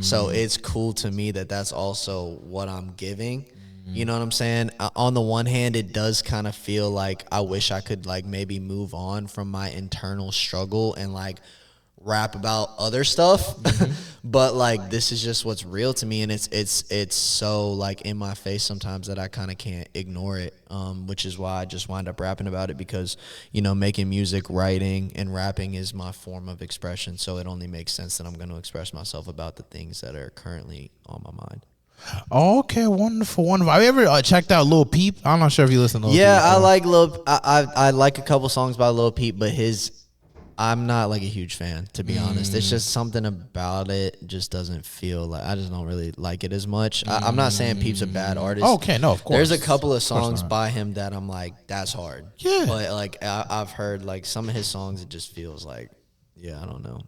So it's cool to me that that's also what I'm giving. You know what I'm saying? On the one hand, it does kind of feel like I wish I could like maybe move on from my internal struggle and like rap about other stuff. But like this is just what's real to me, and it's so like in my face sometimes that I kind of can't ignore it, which is why I just wind up rapping about it, because, you know, making music, writing, and rapping is my form of expression, so it only makes sense that I'm going to express myself about the things that are currently on my mind. Okay, wonderful. Have you ever checked out Lil Peep? I'm not sure if you listen to Lil Peep. I like Lil. I like a couple songs by Lil Peep, but I'm not like a huge fan, to be honest. It's just something about it just doesn't feel like, I just don't really like it as much. I'm not saying Peep's a bad artist. Okay, no, of course. There's a couple of songs by him that I'm like, that's hard. Yeah. But like I've heard like some of his songs, it just feels like, I don't know.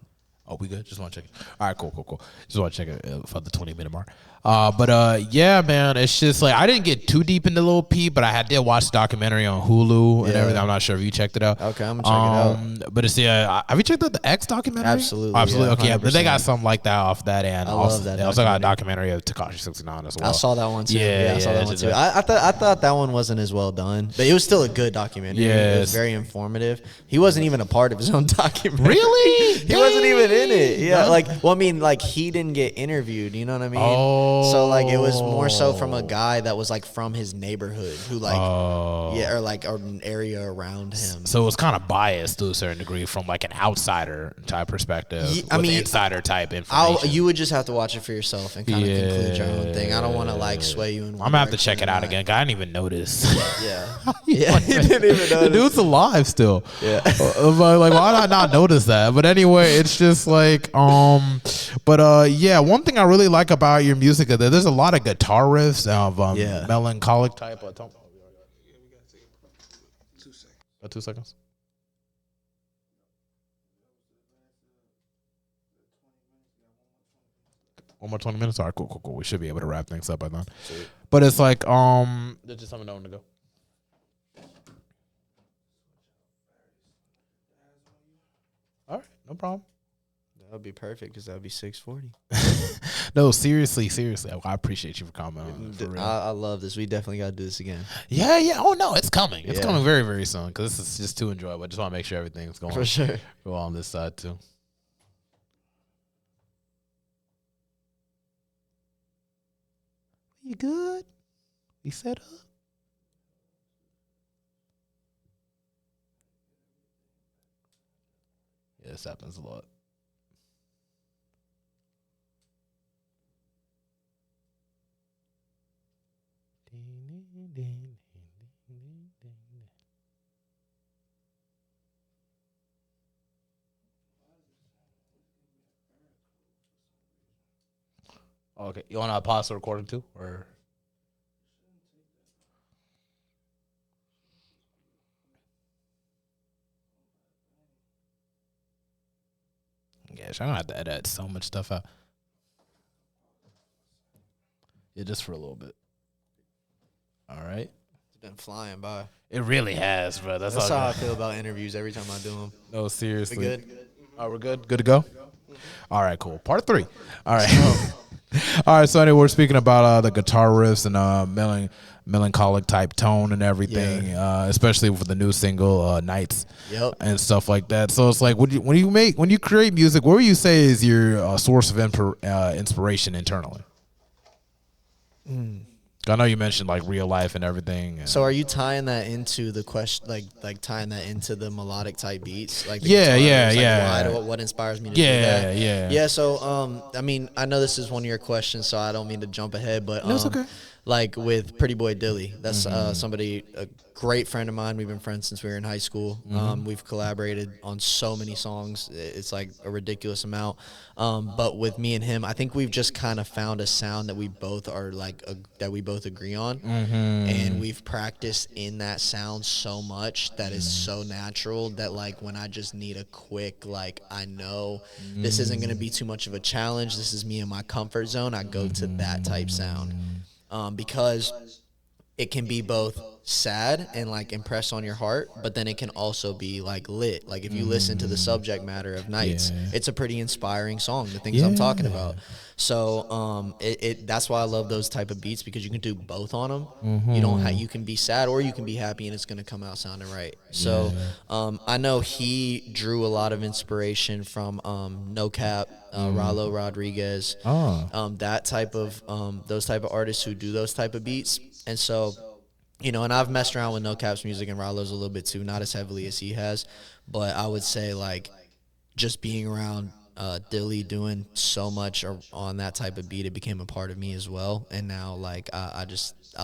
Oh, we good? Just want to check it. All right, cool. Just want to check it for the 20-minute mark. Yeah, man, it's just like I didn't get too deep into Lil Peep, but I did watch the documentary on Hulu and everything. I'm not sure if you checked it out. Okay, I'm gonna check it out. But it's have you checked out the X documentary? Absolutely. Okay, yeah, but they got something like that off that end. I love that. They also got a documentary of Tekashi 69 as well. I saw that one too. I saw that one too. I thought that one wasn't as well done, but it was still a good documentary. It was very informative. He wasn't even a part of his own documentary. Really? He wasn't even in it. Yeah, like he didn't get interviewed. You know what I mean? Oh. So like it was more so from a guy that was like from his neighborhood who like or like an area around him. So it was kind of biased to a certain degree from like an outsider type perspective. Insider type information. You would just have to watch it for yourself and kind of conclude your own thing. I don't want to like sway you in one I'm gonna have to check it out again. I didn't even notice. He didn't even notice. The dude's alive still. Yeah. Like, why did I not notice that? But anyway, it's just like one thing I really like about your music is that there's a lot of guitar riffs of melancholic type. 2 seconds. One more 20 minutes. All right, cool. We should be able to wrap things up by then. Sweet. But it's like there's just something I want to go. All right, no problem. That'd be perfect because that'd be 640. No, seriously. I appreciate you for commenting. For real. I love this. We definitely got to do this again. Yeah. Oh no, it's coming. It's coming very, very soon because this is just too enjoyable. I just want to make sure everything's going for sure. Go on this side too. You good? You set up? Yeah, this happens a lot. Okay, you want to pause the recording too, or? Gosh, I'm gonna have to edit so much stuff out. Yeah, just for a little bit. All right. It's been flying by. It really has, bro. That's how I feel about interviews every time I do them. No, seriously. We good? Oh, we're good? Good to go? All right, cool. Part 3. All right. All right, so anyway, we're speaking about the guitar riffs and melancholic type tone and everything, especially with the new single Nights and stuff like that. So it's like when you create music, what would you say is your source of inspiration internally? I know you mentioned like real life and everything. So are you tying that into the question, like tying that into the melodic type beats? Like what inspires me to do that? Yeah. So I mean, I know this is one of your questions, so I don't mean to jump ahead, but no, it's okay. Like with Pretty Boy Dilly, that's somebody, a great friend of mine. We've been friends since we were in high school. We've collaborated on so many songs. It's like a ridiculous amount. But with me and him, I think we've just kind of found a sound that we both are that we both agree on. And we've practiced in that sound so much that is so natural that like when I just need a quick, like I know this isn't going to be too much of a challenge. This is me in my comfort zone. I go to that type sound. Because it can be both sad and like impress on your heart, but then it can also be like lit. Like if you listen to the subject matter of Nights, it's a pretty inspiring song, the things I'm talking about. So that's why I love those type of beats, because you can do both on them. You can be sad or you can be happy, and it's going to come out sounding right. So I know he drew a lot of inspiration from No Cap, Rallo Rodriguez, that type of those type of artists who do those type of beats. And so, and I've messed around with No Cap's music and Rallo's a little bit too, not as heavily as he has, but I would say like just being around Dilly doing so much on that type of beat, it became a part of me as well. And now like I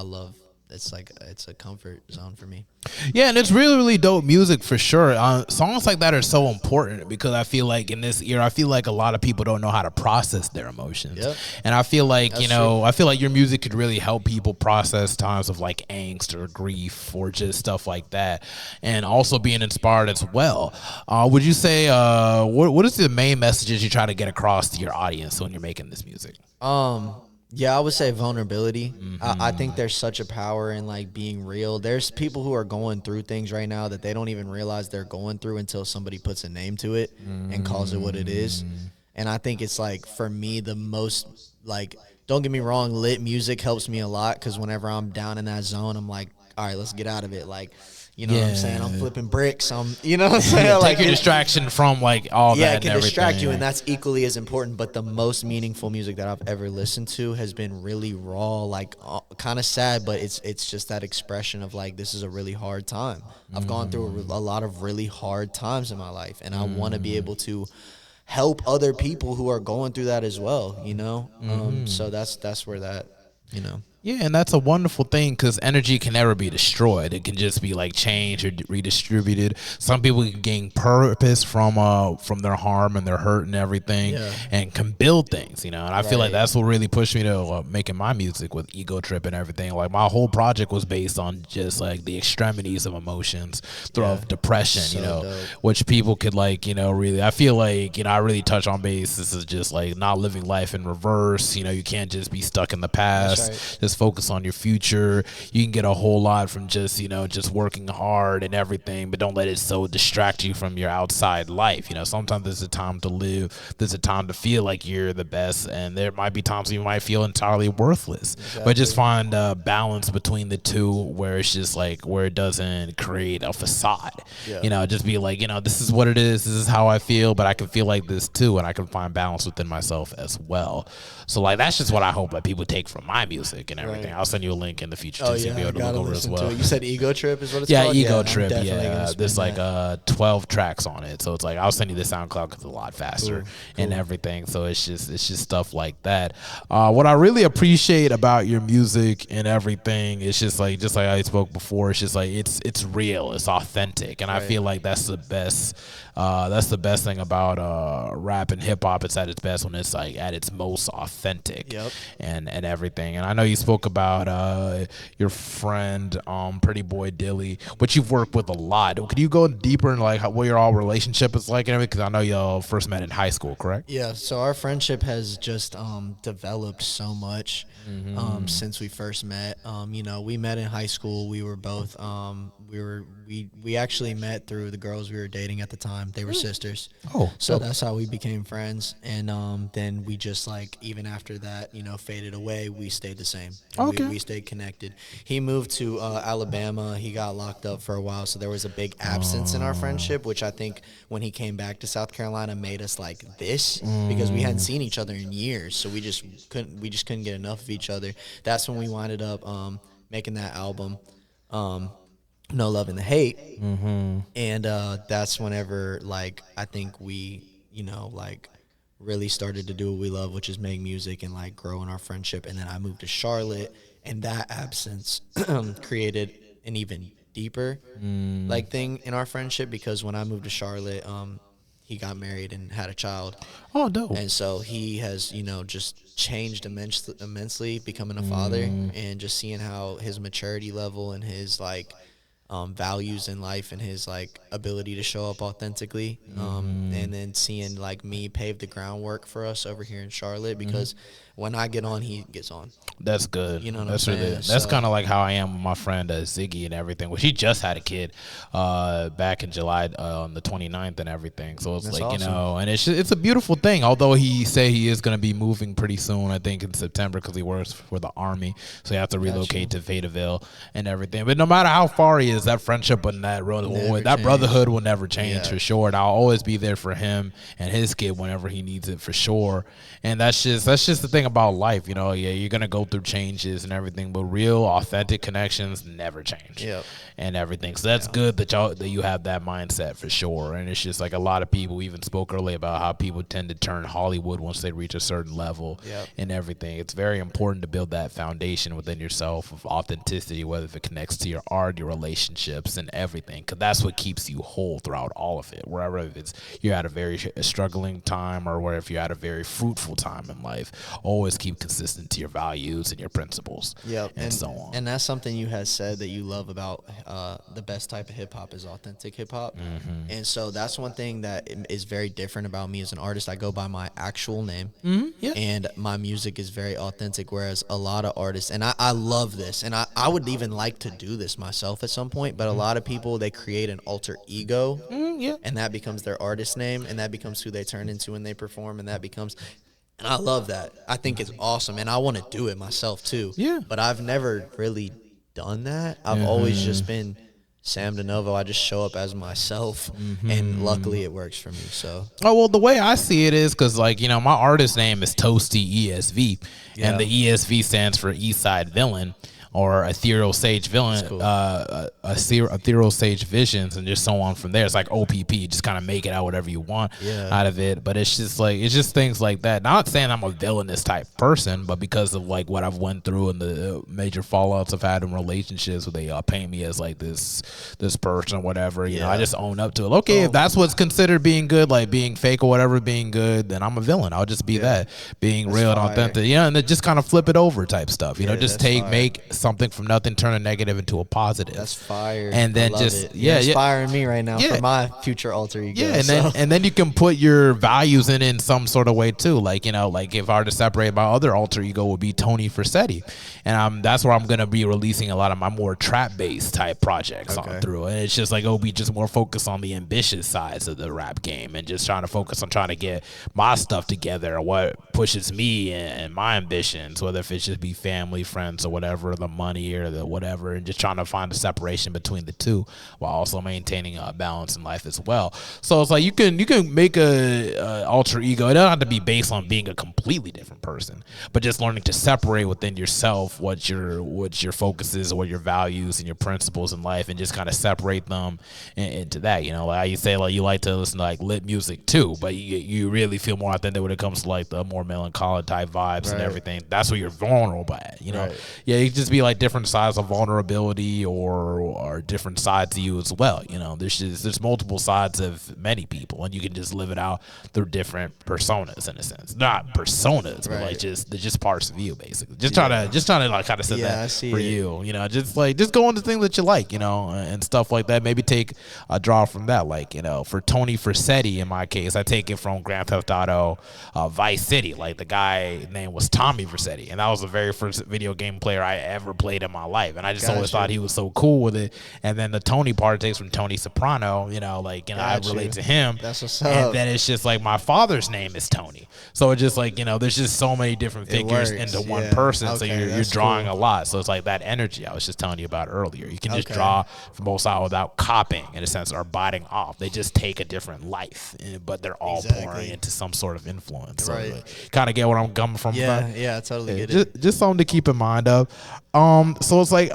love, it's a comfort zone for me. Yeah, and it's really, really dope music for sure. Songs like that are so important because I feel like in this era, I feel like a lot of people don't know how to process their emotions. Yep. And I feel like, I feel like your music could really help people process times of like angst or grief or just stuff like that. And also being inspired as well. Would you say, what is the main messages you try to get across to your audience when you're making this music? Yeah, I would say vulnerability. I think there's such a power in like being real. There's people who are going through things right now that they don't even realize they're going through until somebody puts a name to it and calls it what it is. And I think it's like, for me, the most, like, don't get me wrong, lit music helps me a lot, because whenever I'm down in that zone, I'm like, all right, let's get out of it. Like, you know what I'm saying? I'm flipping bricks. You know what I'm saying? Take your distraction from like all that. Yeah, it can distract you, and that's equally as important. But the most meaningful music that I've ever listened to has been really raw, like kind of sad, but it's just that expression of like, this is a really hard time. I've gone through a lot of really hard times in my life, and I want to be able to help other people who are going through that as well, so that's where that, Yeah, and that's a wonderful thing, because energy can never be destroyed. It can just be like changed or redistributed. Some people can gain purpose from their harm and their hurt and everything, and can build things, And I feel like that's what really pushed me to making my music with Ego Trip and everything. Like my whole project was based on just like the extremities of emotions through depression, dope. Which people could like, really. I feel like I really touch on base. This is just like not living life in reverse. You can't just be stuck in the past. Right. just focus on your future. You can get a whole lot from just, you know, just working hard and everything, but don't let it so distract you from your outside life. You know, sometimes there's a time to live, there's a time to feel like you're the best, and there might be times you might feel entirely worthless. Exactly. But just find a balance between the two where it's just like, where it doesn't create a facade. Yeah. You know, just be like, you know, this is what it is, this is how I feel, but I can feel like this too, and I can find balance within myself as well. So like, that's just what I hope that people take from my music and everything. Right. I'll send you a link in the future to be able to look over as well. You said Ego Trip is what it's called? Ego Trip. Yeah, there's like 12 tracks on it, so it's like, I'll send you the SoundCloud because it's a lot faster. Cool. And everything. So it's just stuff like that. What I really appreciate about your music and everything, it's just like I spoke before, it's just like it's real, it's authentic, and I feel like that's the best. That's the best thing about rap and hip hop. It's at its best when it's like at its most authentic. Yep. and everything. And I know you spoke about your friend Pretty Boy Dilly, which you've worked with a lot. Could you go deeper in like what your all relationship is like and everything? Because I know y'all first met in high school, correct? Yeah. So our friendship has just developed so much since we first met. You know, we met in high school. We were both we actually met through the girls we were dating at the time. They were sisters. Oh, so that's how we became friends. And then we just like, even after that, you know, faded away. We stayed the same. Okay. We stayed connected. He moved to Alabama. He got locked up for a while, so there was a big absence in our friendship, which I think when he came back to South Carolina made us like this, because we hadn't seen each other in years. So we just couldn't get enough of each other. That's when we winded up making that album. No Love and the Hate. And that's whenever, like, I think we, you know, like, really started to do what we love, which is make music and, like, grow in our friendship. And then I moved to Charlotte, and that absence created an even deeper, like, thing in our friendship, because when I moved to Charlotte, he got married and had a child. Oh, dope. And so he has, you know, just changed immensely becoming a father, and just seeing how his maturity level and his, like, values in life and his like ability to show up authentically, and then seeing like me pave the groundwork for us over here in Charlotte, because when I get on, he gets on. That's good. You know what I'm saying? That's kind of like how I am with my friend Ziggy and everything. Well, she just had a kid back in July on the 29th and everything. So it's like, awesome. You know, and it's a beautiful thing. Although he is going to be moving pretty soon, I think in September, because he works for the Army. So he has to relocate to Fayetteville and everything. But no matter how far he is, that friendship and that brotherhood will never change for sure. And I'll always be there for him and his kid whenever he needs it for sure. And that's just the thing about life, you know. Yeah, you're gonna go through changes and everything, but real authentic connections never change. Yep. And everything. So that's good that you have that mindset for sure. And it's just like a lot of people even spoke earlier about how people tend to turn Hollywood once they reach a certain level and everything. It's very important to build that foundation within yourself of authenticity, whether if it connects to your art, your relationships, and everything, because that's what keeps you whole throughout all of it. Wherever it's you're at a very struggling time, or where if you're at a very fruitful time in life, always keep consistent to your values and your principles. And so on. And that's something you had said that you love about the best type of hip hop is authentic hip hop. And so that's one thing that is very different about me as an artist. I go by my actual name, and my music is very authentic, whereas a lot of artists, and I love this, and I would even like to do this myself at some point, but a lot of people, they create an alter ego, and that becomes their artist name, and that becomes who they turn into when they perform, and that becomes... And I love that. I think it's awesome, and I want to do it myself too. Yeah. But I've never really done that. I've always just been Sam Dinovo. I just show up as myself, and luckily it works for me. So. Oh, well, the way I see it is because, like, you know, my artist name is Toasty ESV, and the ESV stands for Eastside Villain, or Ethereal Sage Villain, cool. Ethereal Sage Visions, and just so on from there. It's like OPP, just kind of make it out whatever you want out of it. But it's just things like that. Not saying I'm a villainous type person, but because of like what I've went through and the major fallouts I've had in relationships, where they paint me as like this person or whatever. You know, I just own up to it. Okay, if that's what's considered being good, like being fake or whatever being good, then I'm a villain. I'll just be that, being real and authentic. Yeah, and then just kind of flip it over type stuff. You know, just make something from nothing, turn a negative into a positive. That's fire. And then I love just it. You're inspiring me right now for my future alter ego. Yeah, and then you can put your values in some sort of way too. Like, you know, like if I were to separate, my other alter ego would be Tony Versetti, and that's where I'm gonna be releasing a lot of my more trap based type projects on through. And it's just like it'll be just more focused on the ambitious sides of the rap game and just trying to focus on trying to get my stuff together, what pushes me and my ambitions, whether if it's just be family, friends, or whatever, the money or the whatever, and just trying to find a separation between the two while also maintaining a balance in life as well. So it's like you can make a alter ego. It doesn't have to be based on being a completely different person, but just learning to separate within yourself what your focus is, or what your values and your principles in life, and just kind of separate them into that. You know, like how you say, like you like to listen to like lit music too, but you really feel more authentic when it comes to like the more melancholy type vibes and everything. That's where you're vulnerable at. You know, yeah, you just be like different sides of vulnerability or different sides of you as well. You know, there's multiple sides of many people, and you can just live it out through different personas in a sense. Not personas, but like just parts of you basically. Just trying to like kind of set that for you. You know, just go into things that you like, you know, and stuff like that. Maybe take a draw from that. Like, you know, for Tony Versetti in my case, I take it from Grand Theft Auto Vice City. Like the guy name was Tommy Versetti, and that was the very first video game player I ever played in my life, and I just always thought he was so cool with it. And then the Tony part takes from Tony Soprano, you know, like, you know, I relate to him. That's what's up. And then it's just like my father's name is Tony, so it's just like, you know, there's just so many different figures into one person. So you're drawing a lot. So it's like that energy I was just telling you about earlier. You can just draw from both sides without copying in a sense or biting off. They just take a different life, but they're all pouring into some sort of influence. So kind of get where I'm coming from. Yeah, I totally get it. Just something to keep in mind of. So it's like,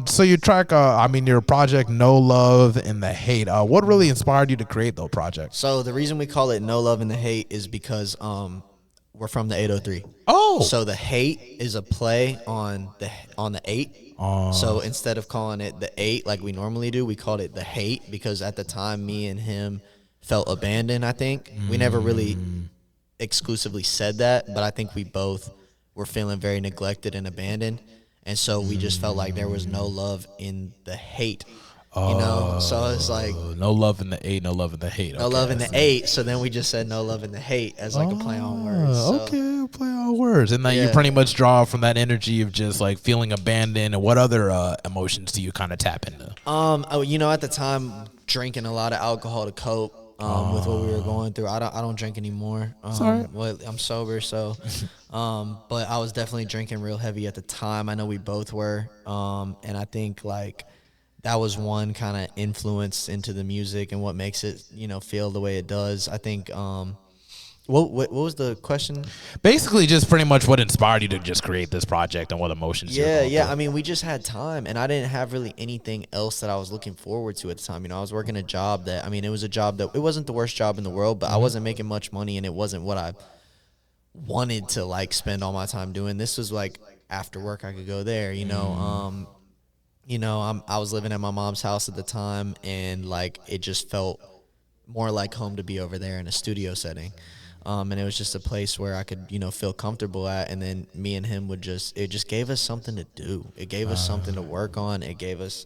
so your track, I mean, your project, No Love and the Hate. What really inspired you to create those projects? So the reason we call it No Love and the Hate is because we're from the 803. Oh, so the hate is a play on the 8. So instead of calling it the 8 like we normally do, we called it the Hate because at the time me and him felt abandoned. I think we never really exclusively said that, but I think we both were feeling very neglected and abandoned, and so we just felt like there was no love in the hate. You know, so it's like no love in the 8, no love in the hate. No love in the 8. So then we just said no love in the hate as like a play on words. So. Okay, play on words, and then you pretty much draw from that energy of just like feeling abandoned. And what other emotions do you kind of tap into? You know, at the time, drinking a lot of alcohol to cope with what we were going through. I don't drink anymore. Sorry. Well, I'm sober, so. But I was definitely drinking real heavy at the time. I know we both were, and I think like. That was one kind of influence into the music and what makes it, you know, feel the way it does. I think, what was the question? Basically, just pretty much what inspired you to just create this project and what emotions. Yeah. I mean, we just had time, and I didn't have really anything else that I was looking forward to at the time. You know, I was working a job that, I mean, it was a job that it wasn't the worst job in the world, but I wasn't making much money, and it wasn't what I wanted to like spend all my time doing. This was like after work, I could go there. You know. You know, I was living at my mom's house at the time, and like it just felt more like home to be over there in a studio setting. And it was just a place where I could, you know, feel comfortable at. And then me and him it just gave us something to do. It gave us something to work on. It gave us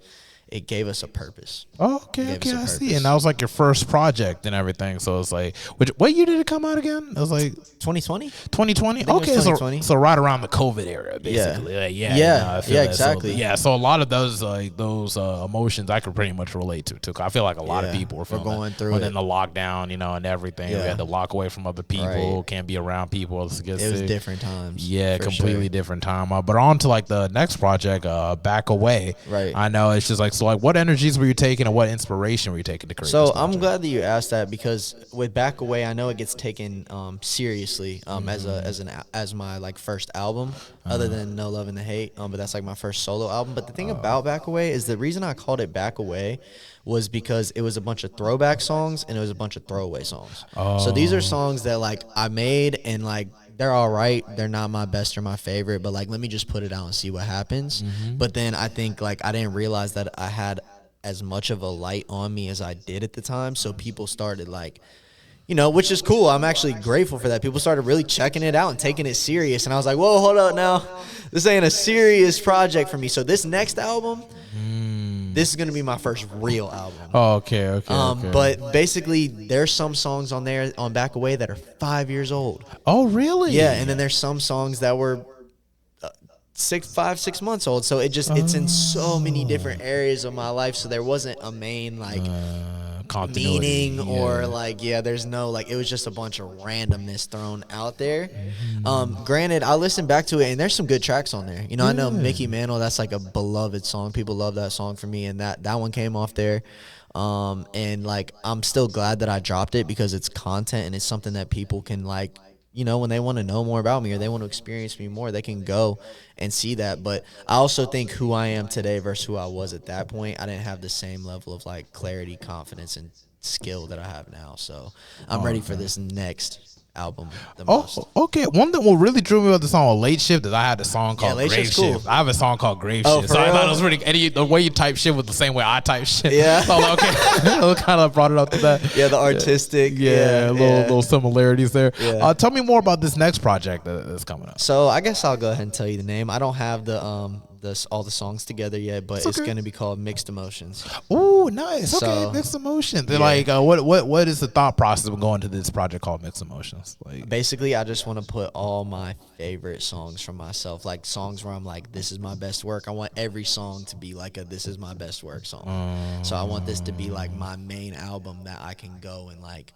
a purpose. Oh, okay, I see. And that was like your first project and everything. So it's like, what year did it come out again? It was like 2020. 2020. Okay, 2020. So right around the COVID era, basically. Yeah, exactly. So, so a lot of those emotions I could pretty much relate to too. I feel like a lot of people were going through within the lockdown, you know, and everything. We had to lock away from other people, can't be around people. It was different times. Yeah, completely different time. But on to like the next project, Back Away. Right. I know it's just like. So, like, what energies were you taking, and what inspiration were you taking to create? So I'm glad that you asked that because with Back Away, I know it gets taken seriously as my like first album, other than No Love and the Hate. But that's like my first solo album. But the thing about Back Away is the reason I called it Back Away was because it was a bunch of throwback songs and it was a bunch of throwaway songs. So these are songs that like I made and like. They're all right. They're not my best or my favorite, but like, let me just put it out and see what happens. But then I think like I didn't realize that I had as much of a light on me as I did at the time. So people started like you know, which is cool. I'm actually grateful for that. People started really checking it out and taking it serious. And I was like, whoa, hold up now. This ain't a serious project for me. So this next album, this is going to be my first real album. Oh, okay. But basically, there's some songs on there on Back Away that are 5 years old. Oh, really? Yeah, and then there's some songs that were 6 months old. So it's in so many different areas of my life. So there wasn't a main like meaning or like there's no like, it was just a bunch of randomness thrown out there. Granted, I listened back to it and there's some good tracks on there. You know, I know Mickey Mantle, that's like a beloved song. People love that song for me, and that one came off there. And like, I'm still glad that I dropped it because it's content and it's something that people can like, you know, when they want to know more about me or they want to experience me more, they can go and see that. But I also think who I am today versus who I was at that point, I didn't have the same level of like clarity, confidence, and skill that I have now. So I'm ready for this next album the most. Okay. One that really drew me about the song Late Shift is I had a song called Grave Shift. I have a song called Grave Shift. So I thought it was really, and the way you type shit was the same way I type shit. Yeah. So I was like, okay. Kind of brought it up to that. Yeah, the artistic. Little similarities there. Yeah. Tell me more about this next project that's coming up. So I guess I'll go ahead and tell you the name. I don't have all the songs together yet, but it's going to be called Mixed Emotions. Oh, nice. Okay, Mixed Emotions. They're like, what is the thought process of going to this project called Mixed Emotions? Like, basically, I just want to put all my favorite songs from myself, like songs where I'm like, this is my best work. I want every song to be like this is my best work song. So I want this to be like my main album that I can go and like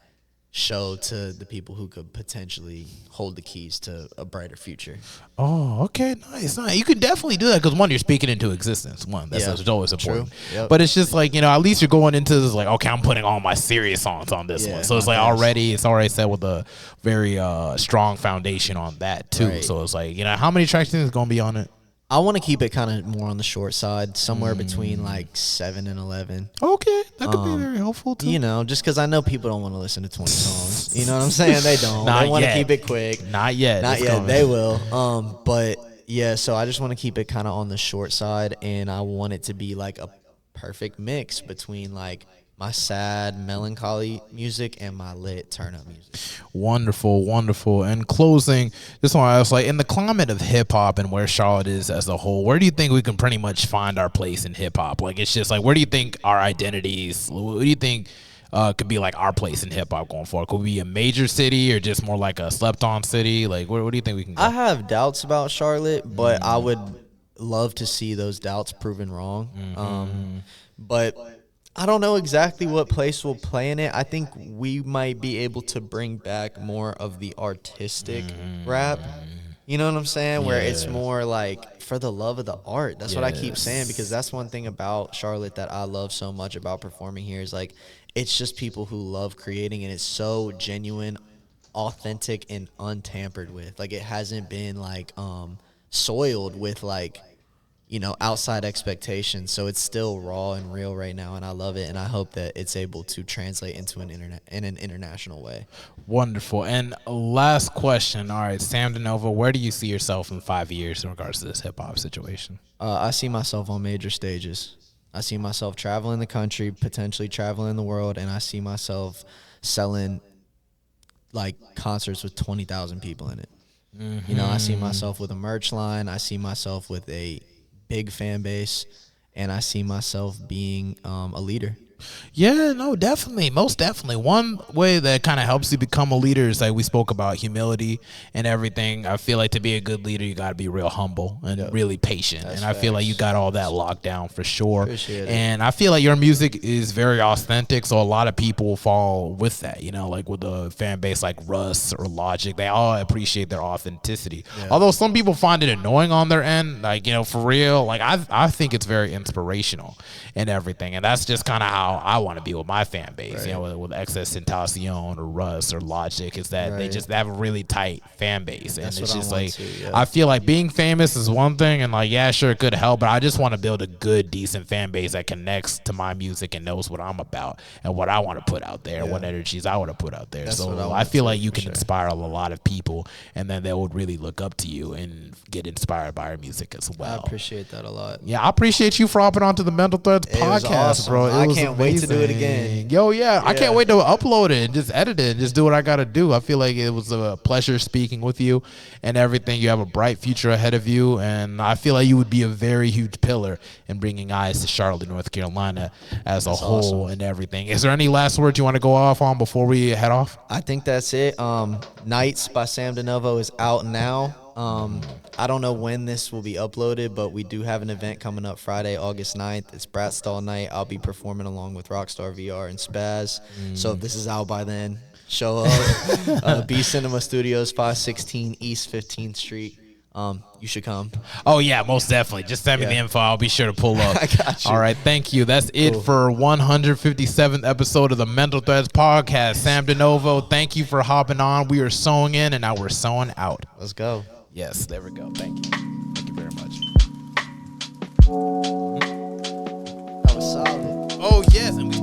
show to the people who could potentially hold the keys to a brighter future. Oh, okay, nice. You can definitely do that because one, you're speaking into existence. One, that's always important. Yep. But it's just like, you know, at least you're going into this like, okay, I'm putting all my serious songs on this one. So it's like it's already set with a very strong foundation on that too. Right. So it's like, you know, how many tracks do you think is gonna be on it? I want to keep it kind of more on the short side, somewhere between like 7 and 11. Okay, that could be very helpful too. You know, just because I know people don't want to listen to 20 songs. You know what I'm saying? They don't. They want to keep it quick. Not yet. Not yet. They will. But yeah, so I just want to keep it kind of on the short side, and I want it to be like a perfect mix between like my sad, melancholy music and my lit turn-up music. Wonderful. And closing, just want to ask, like, in the climate of hip-hop and where Charlotte is as a whole, where do you think we can pretty much find our place in hip-hop? Like, it's just like, where do you think our identities, what do you think could be like our place in hip-hop going forward? Could we be a major city or just more like a slept-on city? Like, where do you think we can go? I have doubts about Charlotte, but I would love to see those doubts proven wrong. But I don't know exactly what place we'll play in it. I think we might be able to bring back more of the artistic rap. You know what I'm saying? Where it's more like for the love of the art. That's what I keep saying, because that's one thing about Charlotte that I love so much about performing here is like, it's just people who love creating, and it's so genuine, authentic, and untampered with. Like, it hasn't been like soiled with like, you know, outside expectations. So it's still raw and real right now, and I love it, and I hope that it's able to translate into an international way. Wonderful. And last question. All right, Sam Dinovo, where do you see yourself in 5 years in regards to this hip-hop situation? I see myself on major stages. I see myself traveling the country, potentially traveling the world, and I see myself selling like concerts with 20,000 people in it. You know, I see myself with a merch line. I see myself with a big fan base, and I see myself being a leader. Yeah, no, definitely. Most definitely. One way that kind of helps you become a leader is like we spoke about humility and everything. I feel like to be a good leader, you got to be real humble and really patient. That's I feel like you got all that locked down for sure. Appreciate it. And I feel like your music is very authentic, so a lot of people fall with that, you know, like with a fan base like Russ or Logic. They all appreciate their authenticity. Yeah. Although some people find it annoying on their end, like, you know, for real, like I think it's very inspirational and everything. And that's just kind of how I want to be with my fan base, right. You know, with Excess Tentacion or Russ or Logic, is that they have a really tight fan base. And it's just like, I feel like being famous is one thing, and like, yeah, sure, it could help, but I just want to build a good, decent fan base that connects to my music and knows what I'm about and what I want to put out there, what energies I want to put out there. That's so I feel like you can inspire a lot of people, and then they would really look up to you and get inspired by your music as well. I appreciate that a lot. Yeah, I appreciate you for hopping onto the Mental Threads podcast, awesome. bro. It was can't wait to do it again. Yo, yeah, I can't wait to upload it and just edit it and just do what I got to do. I feel like it was a pleasure speaking with you and everything. You have a bright future ahead of you, and I feel like you would be a very huge pillar in bringing eyes to Charlotte, North Carolina as a whole and everything. Is there any last words you want to go off on before we head off? I think that's it. Nights by Sam Dinovo is out now. I don't know when this will be uploaded, but we do have an event coming up Friday, August 9th. It's Brat Stall Night. I'll be performing along with Rockstar VR and Spaz. So if this is out by then, show up. B Cinema Studios, 516 East 15th Street. You should come. Oh, yeah, most definitely. Just send me the info. I'll be sure to pull up. I got you. All right, thank you. That's it for 157th episode of the Mental Threads Podcast. Sam Dinovo, thank you for hopping on. We are sewing in, and now we're sewing out. Let's go. Yes, there we go. Thank you. Thank you very much. That was solid. Oh, yes, and we